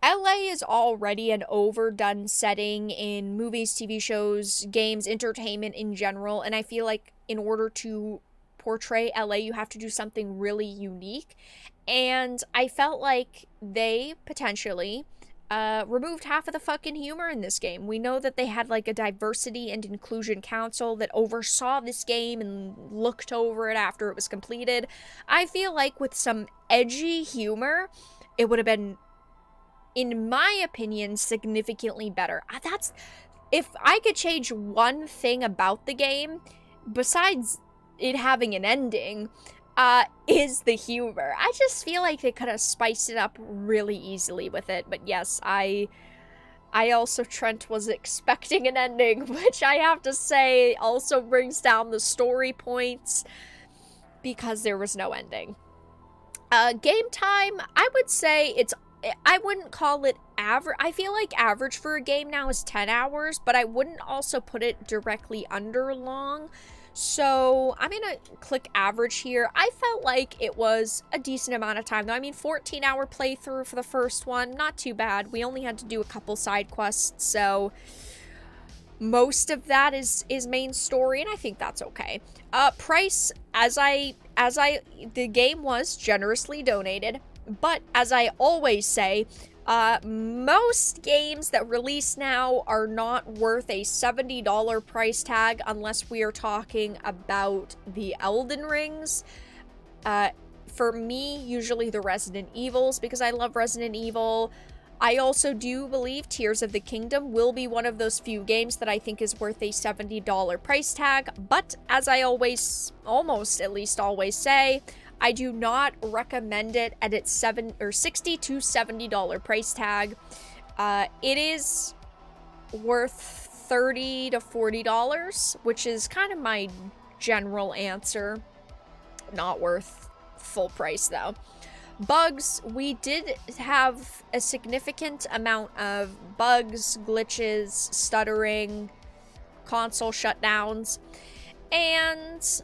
LA is already an overdone setting in movies, TV shows, games, entertainment in general, and I feel like in order to portray LA, you have to do something really unique. And I felt like they potentially removed half of the fucking humor in this game. We know that they had like a diversity and inclusion council that oversaw this game and looked over it after it was completed. I feel like with some edgy humor, it would have been, in my opinion, significantly better. If I could change one thing about the game, besides it having an ending, is the humor. I just feel like they could have spiced it up really easily with it. But yes, I also, Trent, was expecting an ending, which I have to say also brings down the story points because there was no ending. Game time, I would say I wouldn't call it average. I feel like average for a game now is 10 hours, but I wouldn't also put it directly under long. So I'm gonna click average here. I felt like it was a decent amount of time though. I mean, 14-hour playthrough for the first one, not too bad. We only had to do a couple side quests, so most of that is main story, and I think that's okay. Price, the game was generously donated, but as I always say, most games that release now are not worth a $70 price tag unless we are talking about the Elden Rings. For me, usually the Resident Evils, because I love Resident Evil. I also do believe Tears of the Kingdom will be one of those few games that I think is worth a $70 price tag, but as I always, almost at least always say, I do not recommend it at its $60 to $70 price tag. It is worth $30 to $40, which is kind of my general answer. Not worth full price though. Bugs, we did have a significant amount of bugs, glitches, stuttering, console shutdowns, and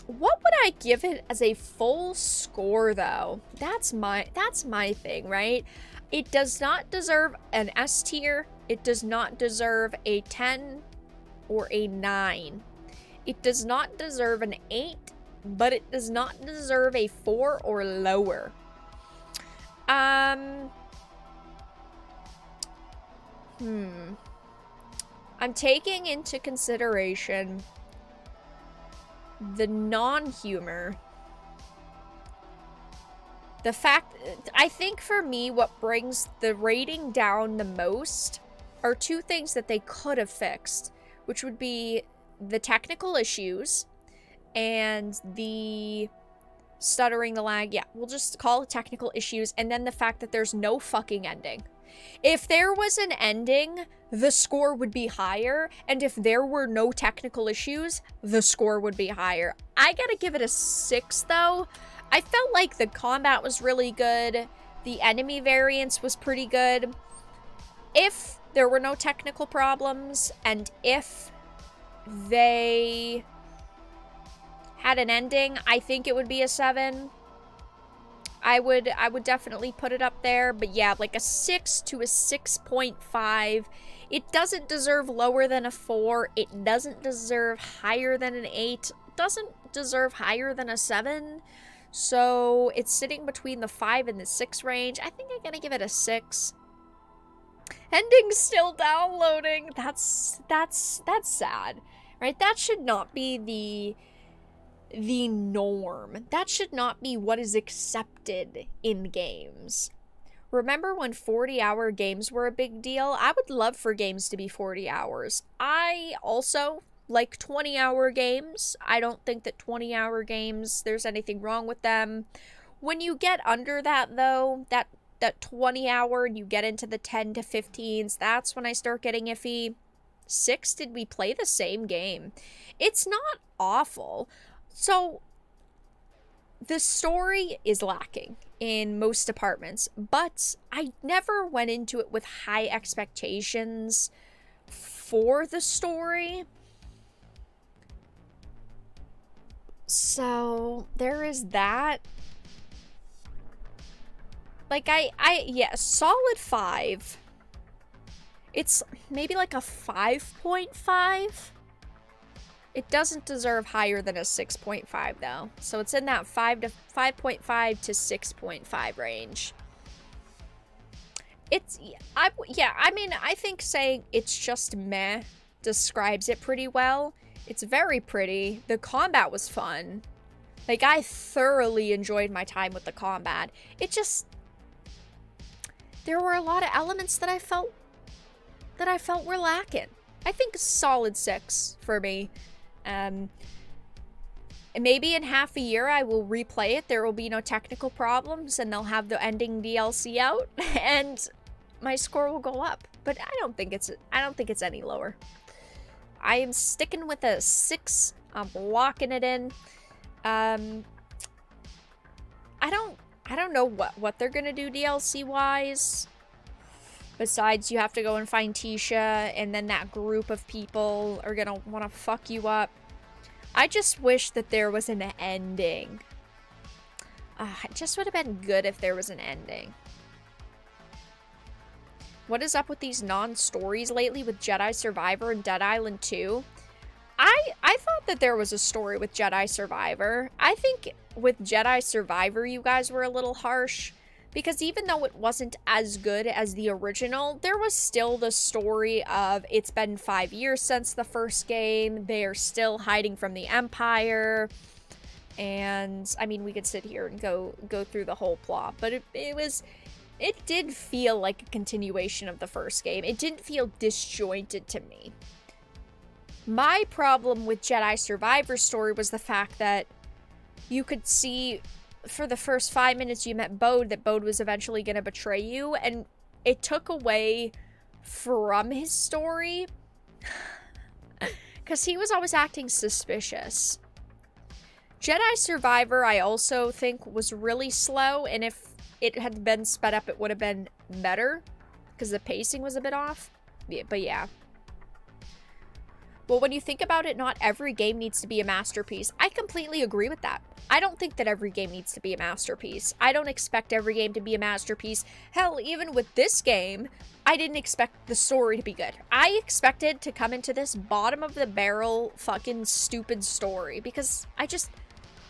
what would I give it as a full score though? That's my thing, right? It does not deserve an S tier. It does not deserve a 10 or a 9. It does not deserve an 8, but it does not deserve a 4 or lower. I'm taking into consideration the non-humor. The fact, I think for me, what brings the rating down the most are two things that they could have fixed, which would be the technical issues and the stuttering, the lag. Yeah, we'll just call it technical issues, and then the fact that there's no fucking ending. If there was an ending, the score would be higher, and if there were no technical issues, the score would be higher. I gotta give it a 6 though. I felt like the combat was really good. The enemy variance was pretty good. If there were no technical problems, and if they had an ending, I think it would be a 7. I would definitely put it up there, but yeah, like a 6 to a 6.5. It doesn't deserve lower than a 4. It doesn't deserve higher than an 8. It doesn't deserve higher than a 7. So it's sitting between the 5 and the 6 range. I think I'm gonna give it a 6. Ending's still downloading. That's sad, right? That should not be the norm. That should not be what is accepted in games. Remember when 40-hour games were a big deal? I would love for games to be 40 hours. I also like 20-hour games. I don't think that 20-hour games, there's anything wrong with them. When you get under that though, that 20-hour and you get into the 10 to 15s, that's when I start getting iffy. 6, did we play the same game? It's not awful. So, the story is lacking in most departments, but I never went into it with high expectations for the story. So, there is that. Like, yeah, solid 5. It's maybe like a 5.5. It doesn't deserve higher than a 6.5 though. So it's in that 5.5 to 6.5 range. I mean, I think saying it's just meh describes it pretty well. It's very pretty. The combat was fun. Like, I thoroughly enjoyed my time with the combat. It just, there were a lot of elements that I felt were lacking. I think solid 6 for me. And maybe in half a year I will replay it. There will be no technical problems and they'll have the ending DLC out and my score will go up. But I don't think it's any lower. I am sticking with a 6. I'm locking it in. I don't know what they're gonna do DLC wise. Besides, you have to go and find Tisha, and then that group of people are gonna want to fuck you up. I just wish that there was an ending. It just would have been good if there was an ending. What is up with these non-stories lately with Jedi Survivor and Dead Island 2? I thought that there was a story with Jedi Survivor. I think with Jedi Survivor, you guys were a little harsh. Because even though it wasn't as good as the original, there was still the story of it's been 5 years since the first game. They are still hiding from the Empire. And, I mean, we could sit here and go through the whole plot. But it did feel like a continuation of the first game. It didn't feel disjointed to me. My problem with Jedi Survivor's story was the fact that you could see for the first 5 minutes you met Bode that Bode was eventually going to betray you, and it took away from his story Because he was always acting suspicious. Jedi Survivor, I also think, was really slow, and if it had been sped up, it would have been better, because the pacing was a bit off. Yeah, but yeah. Well, when you think about it, not every game needs to be a masterpiece. I completely agree with that. I don't think that every game needs to be a masterpiece. I don't expect every game to be a masterpiece. Hell, even with this game, I didn't expect the story to be good. I expected to come into this bottom-of-the-barrel fucking stupid story, because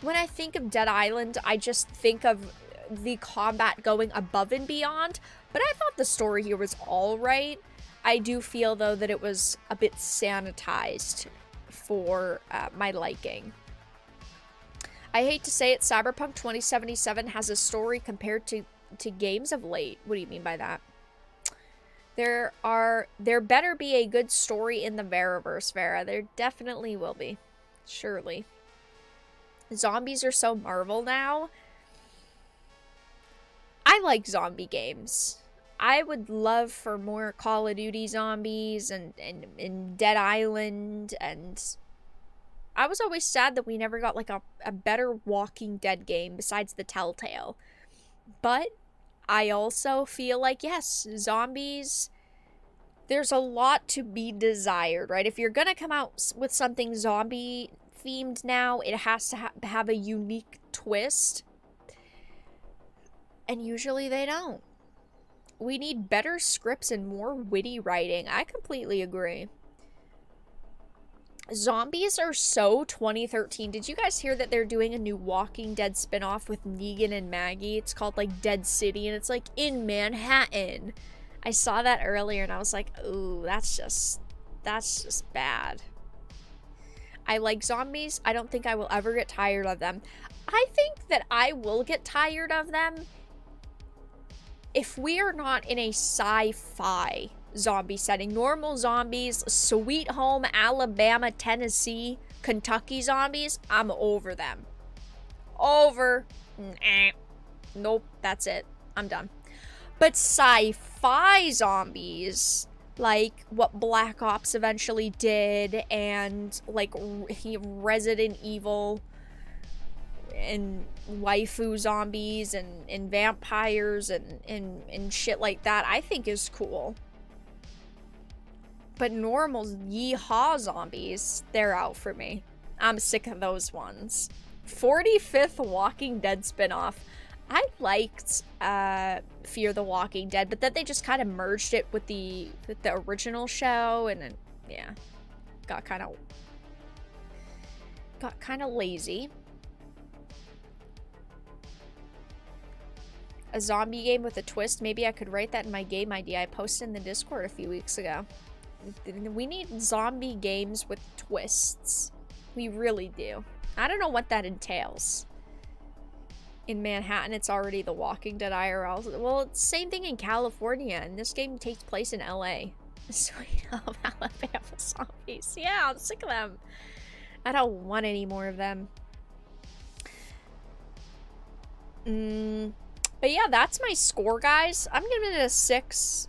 when I think of Dead Island, I just think of the combat going above and beyond, but I thought the story here was alright. I do feel, though, that it was a bit sanitized for my liking. I hate to say it, Cyberpunk 2077 has a story compared to games of late. What do you mean by that? There better be a good story in the Veraverse, Vera. There definitely will be. Surely. Zombies are so Marvel now. I like zombie games. I would love for more Call of Duty zombies and Dead Island, and I was always sad that we never got like a better Walking Dead game besides the Telltale. But I also feel like, yes, zombies, there's a lot to be desired, right? If you're gonna come out with something zombie themed now, it has to have a unique twist. And usually they don't. We need better scripts and more witty writing. I completely agree. Zombies are so 2013. Did you guys hear that they're doing a new Walking Dead spinoff with Negan and Maggie? It's called like Dead City, and it's like in Manhattan. I saw that earlier and I was like, ooh, that's just bad. I like zombies. I don't think I will ever get tired of them. I think that I will get tired of them if we are not in a sci-fi zombie setting. Normal zombies, Sweet Home, Alabama, Tennessee, Kentucky zombies, I'm over them. Over. Nope, that's it. I'm done. But sci-fi zombies, like what Black Ops eventually did, and like Resident Evil, and waifu zombies, and vampires, and shit like that, I think is cool. But normal yeehaw zombies, they're out for me. I'm sick of those ones. 45th Walking Dead spinoff. I liked Fear the Walking Dead, but then they just kind of merged it with the original show, and then, yeah, got kind of lazy. A zombie game with a twist. Maybe I could write that in my game idea I posted in the Discord a few weeks ago. We need zombie games with twists. We really do. I don't know what that entails. In Manhattan, it's already the Walking Dead IRL. Well, it's the same thing in California, and this game takes place in LA. Sweet Home Alabama zombies. Yeah, I'm sick of them. I don't want any more of them. But yeah, that's my score, guys. I'm giving it a 6.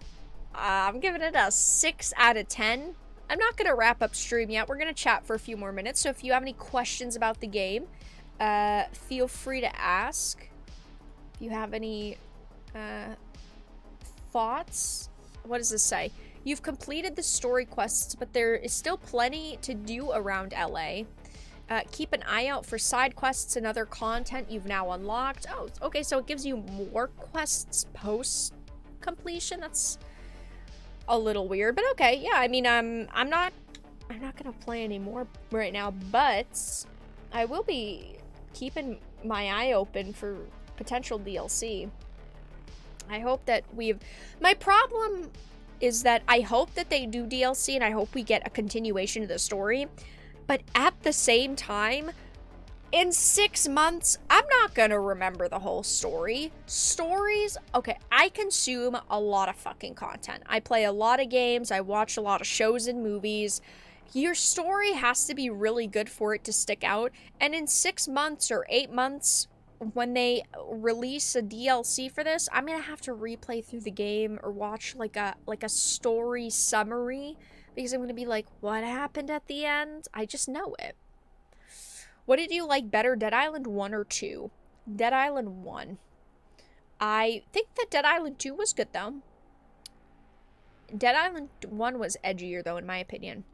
I'm giving it a 6 out of 10. I'm not going to wrap up stream yet. We're going to chat for a few more minutes. So if you have any questions about the game, feel free to ask. If you have any thoughts. What does this say? You've completed the story quests, but there is still plenty to do around LA. Keep an eye out for side quests and other content you've now unlocked. Oh, okay, so it gives you more quests post completion. That's a little weird, but okay. Yeah, I mean, I'm not gonna play anymore right now, but I will be keeping my eye open for potential DLC. I hope that my problem is that I hope that they do DLC, and I hope we get a continuation of the story. But at the same time, in 6 months, I'm not gonna remember the whole story. Stories, okay, I consume a lot of fucking content. I play a lot of games, I watch a lot of shows and movies. Your story has to be really good for it to stick out. And in 6 months or 8 months, when they release a DLC for this, I'm gonna have to replay through the game or watch like a story summary, because I'm gonna be like, what happened at the end? I just know it. What did you like better, Dead Island 1 or 2? Dead Island 1. I think that Dead Island 2 was good, though. Dead Island 1 was edgier, though, in my opinion.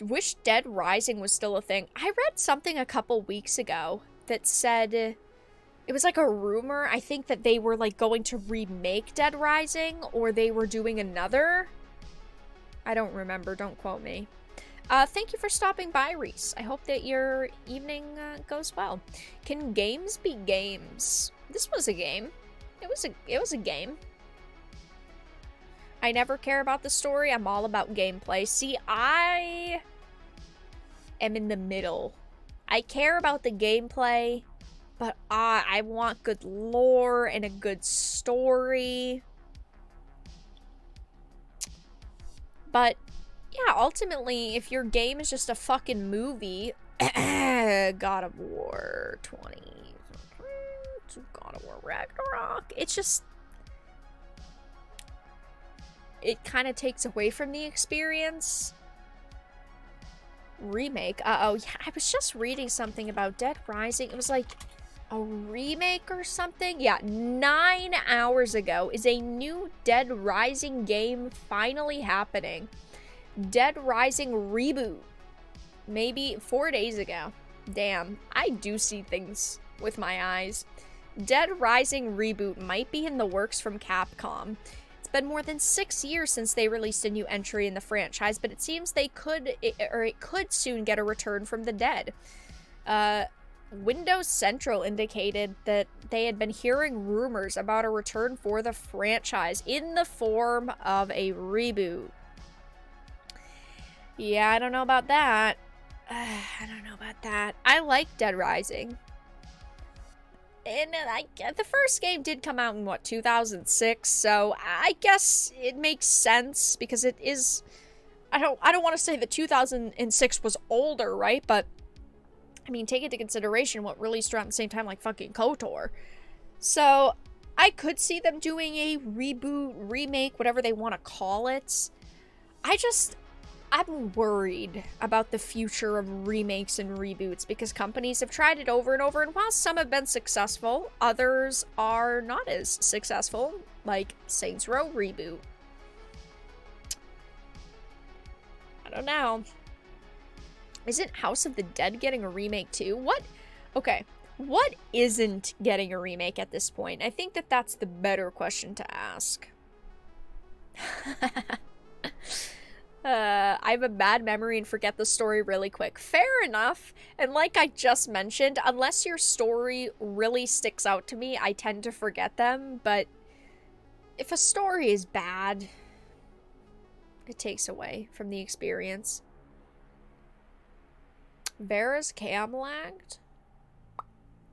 Wish Dead Rising was still a thing. I read something a couple weeks ago that said... It was like a rumor, I think, that they were, like, going to remake Dead Rising, or they were doing another. I don't remember, don't quote me. Thank you for stopping by, Reese. I hope that your evening goes well. Can games be games? This was a game. It was a game. I never care about the story. I'm all about gameplay. See, I am in the middle. I care about the gameplay, but I want good lore and a good story. But yeah, ultimately, if your game is just a fucking movie, God of War 20, God of War Ragnarok, it's just, it kind of takes away from the experience. Remake, uh-oh, yeah, I was just reading something about Dead Rising. It was like a remake or something. Yeah, 9 hours ago is a new Dead Rising game finally happening. Dead Rising reboot. Maybe 4 days ago. Damn, I do see things with my eyes. Dead Rising reboot might be in the works from Capcom. It's been more than 6 years since they released a new entry in the franchise, but it seems it could soon get a return from the dead. Windows Central indicated that they had been hearing rumors about a return for the franchise in the form of a reboot. Yeah, I don't know about that. I like Dead Rising. And the first game did come out in, what, 2006? So I guess it makes sense, because it is... I don't want to say that 2006 was older, right? But, I mean, take into consideration what released around the same time, like fucking KOTOR. So I could see them doing a reboot, remake, whatever they want to call it. I'm worried about the future of remakes and reboots, because companies have tried it over and over, and while some have been successful, others are not as successful, like Saints Row reboot. I don't know. Isn't House of the Dead getting a remake too? What? Okay. What isn't getting a remake at this point? I think that that's the better question to ask. I have a bad memory and forget the story really quick. Fair enough. And like I just mentioned, unless your story really sticks out to me, I tend to forget them. But if a story is bad, it takes away from the experience. Vera's cam lagged?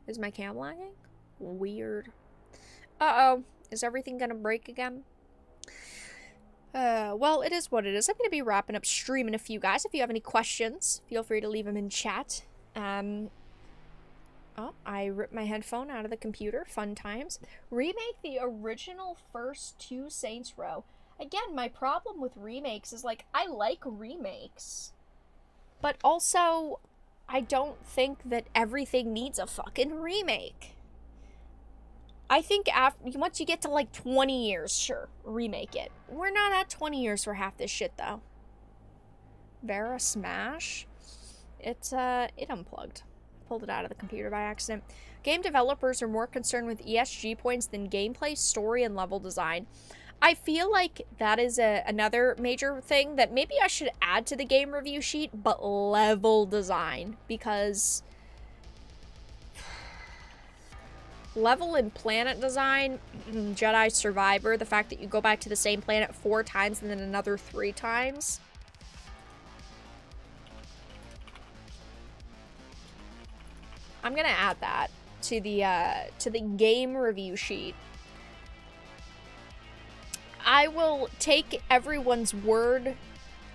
Is my cam lagging? Weird. Uh-oh. Is everything gonna break again? Well, it is what it is. I'm going to be wrapping up stream in a few, guys. If you have any questions, feel free to leave them in chat. Oh, I ripped my headphone out of the computer. Fun times. Remake the original first 2 Saints Row. Again, my problem with remakes is, like, I like remakes. But also, I don't think that everything needs a fucking remake. I think once you get to, like, 20 years, sure, remake it. We're not at 20 years for half this shit, though. Vera Smash? It unplugged. Pulled it out of the computer by accident. Game developers are more concerned with ESG points than gameplay, story, and level design. I feel like that is another major thing that maybe I should add to the game review sheet, but level design, because... level and planet design, Jedi Survivor, the fact that you go back to the same planet 4 times and then another 3 times. I'm gonna add that to the game review sheet. I will take everyone's word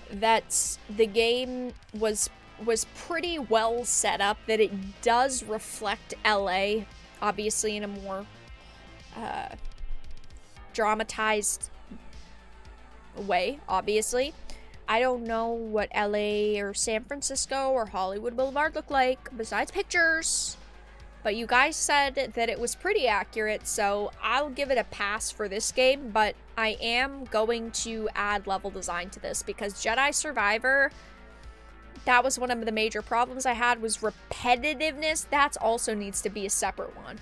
that the game was was pretty well set up, that it does reflect LA, obviously in a more dramatized way, obviously. I don't know what LA or San Francisco or Hollywood Boulevard look like besides pictures, but you guys said that it was pretty accurate, so I'll give it a pass for this game, but I am going to add level design to this because Jedi Survivor, that was one of the major problems I had, was repetitiveness. That also needs to be a separate one.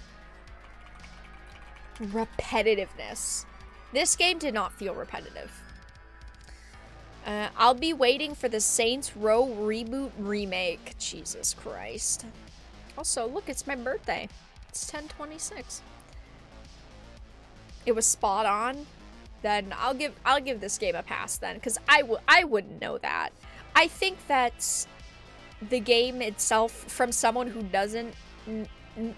Repetitiveness. This game did not feel repetitive. I'll be waiting for the Saints Row reboot remake. Jesus Christ. Also, look, it's my birthday. It's 10/26. It was spot on. Then I'll give this game a pass then, because I wouldn't know that. I think that the game itself, from someone who doesn't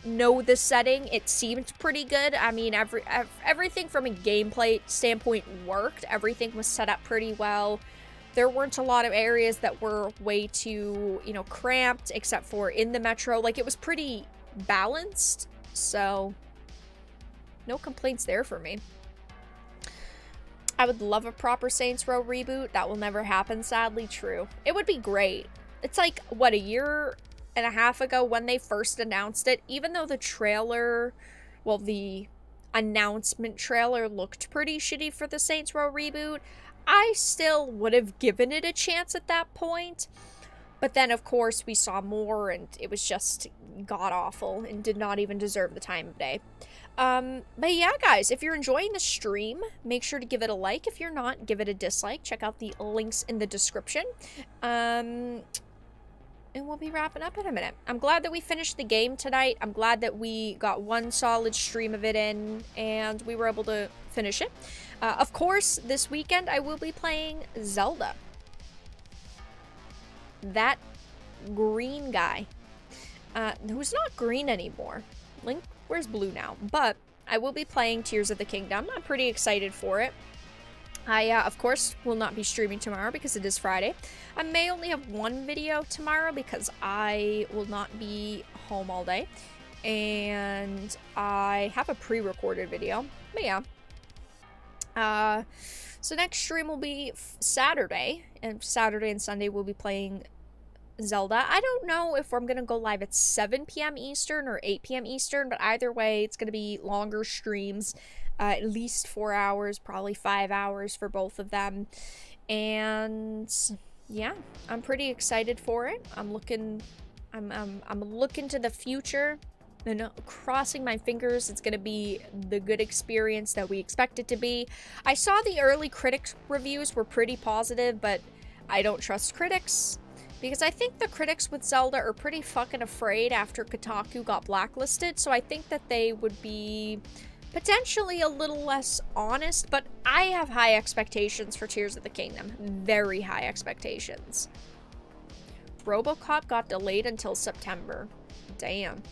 know the setting, it seemed pretty good. I mean, everything from a gameplay standpoint worked. Everything was set up pretty well. There weren't a lot of areas that were way too, you know, cramped, except for in the metro. Like, it was pretty balanced, so no complaints there for me. I would love a proper Saints Row reboot. That will never happen, sadly. True. It would be great. It's like, what, a year and a half ago when they first announced it, even though the trailer, well, the announcement trailer looked pretty shitty for the Saints Row reboot, I still would have given it a chance at that point. But then, of course, we saw more, and it was just god-awful and did not even deserve the time of day. But yeah, guys, if you're enjoying the stream, make sure to give it a like. If you're not, give it a dislike. Check out the links in the description. And we'll be wrapping up in a minute. I'm glad that we finished the game tonight. I'm glad that we got one solid stream of it in, and we were able to finish it. Of course, this weekend I will be playing Zelda. That green guy, who's not green anymore. Link, where's blue now? But I will be playing Tears of the Kingdom. I'm pretty excited for it. I, of course, will not be streaming tomorrow because it is Friday. I may only have one video tomorrow because I will not be home all day. And I have a pre-recorded video. But yeah. So next stream will be Saturday. And Saturday and Sunday we'll be playing Zelda. I don't know if I'm going to go live at 7 p.m. Eastern or 8 p.m. Eastern. But either way, it's going to be longer streams. At least 4 hours, probably 5 hours for both of them. And yeah, I'm pretty excited for it. I'm looking to the future and crossing my fingers it's going to be the good experience that we expect it to be. I saw the early critics reviews were pretty positive, but I don't trust critics because I think the critics with Zelda are pretty fucking afraid after Kotaku got blacklisted. So I think that they would be potentially a little less honest, but I have high expectations for Tears of the Kingdom. Very high expectations. RoboCop got delayed until September. Damn.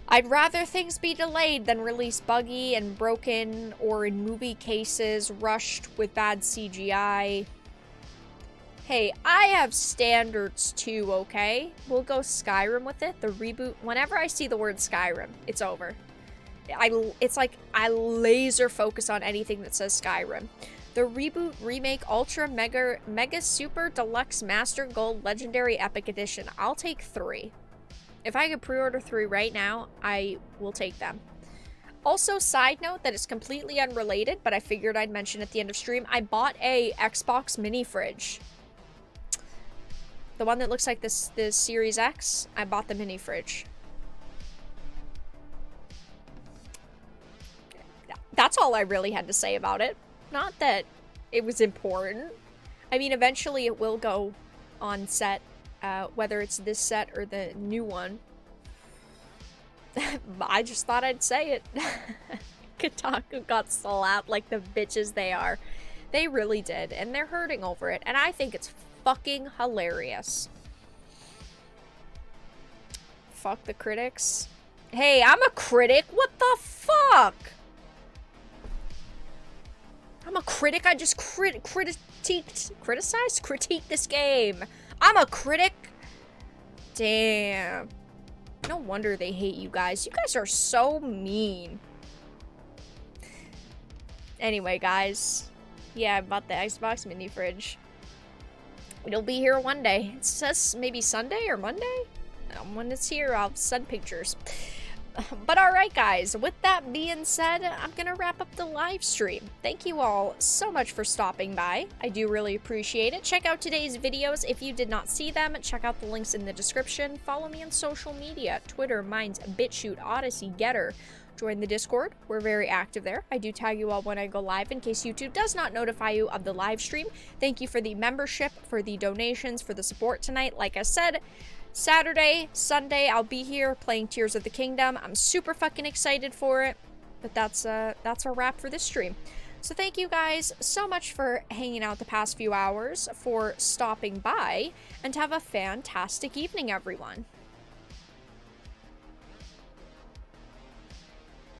I'd rather things be delayed than released buggy and broken, or in movie cases, rushed with bad CGI. Hey, I have standards too, okay? We'll go Skyrim with it. The reboot, whenever I see the word Skyrim, it's over. It's like I laser focus on anything that says Skyrim. The reboot, remake, ultra, mega, super, deluxe, master, gold, legendary, epic edition. I'll take 3. If I could pre-order 3 right now, I will take them. Also, side note that is completely unrelated, but I figured I'd mention at the end of stream, I bought a Xbox mini fridge. The one that looks like this Series X, I bought the mini fridge. That's all I really had to say about it. Not that it was important. I mean, eventually it will go on set, whether it's this set or the new one. I just thought I'd say it. Kotaku got slapped like the bitches they are. They really did, and they're hurting over it, and I think it's fucking hilarious. Fuck the critics. Hey, I'm a critic. What the fuck? I'm a critic. I just critique this game. I'm a critic. Damn. No wonder they hate you guys. You guys are so mean. Anyway, guys. Yeah, I bought the Xbox mini fridge. It'll be here one day. It says maybe Sunday or Monday? When it's here, I'll send pictures. But alright, guys. With that being said, I'm gonna wrap up the live stream. Thank you all so much for stopping by. I do really appreciate it. Check out today's videos if you did not see them. Check out the links in the description. Follow me on social media. Twitter, Minds, BitChute, Odyssey, Getter. Join the Discord. We're very active there. I do tag you all when I go live in case YouTube does not notify you of the live stream. Thank you for the membership, for the donations, for the support tonight. Like I said, Saturday, Sunday, I'll be here playing Tears of the Kingdom. I'm super fucking excited for it. But that's a wrap for this stream. So thank you guys so much for hanging out the past few hours, for stopping by, and have a fantastic evening, everyone.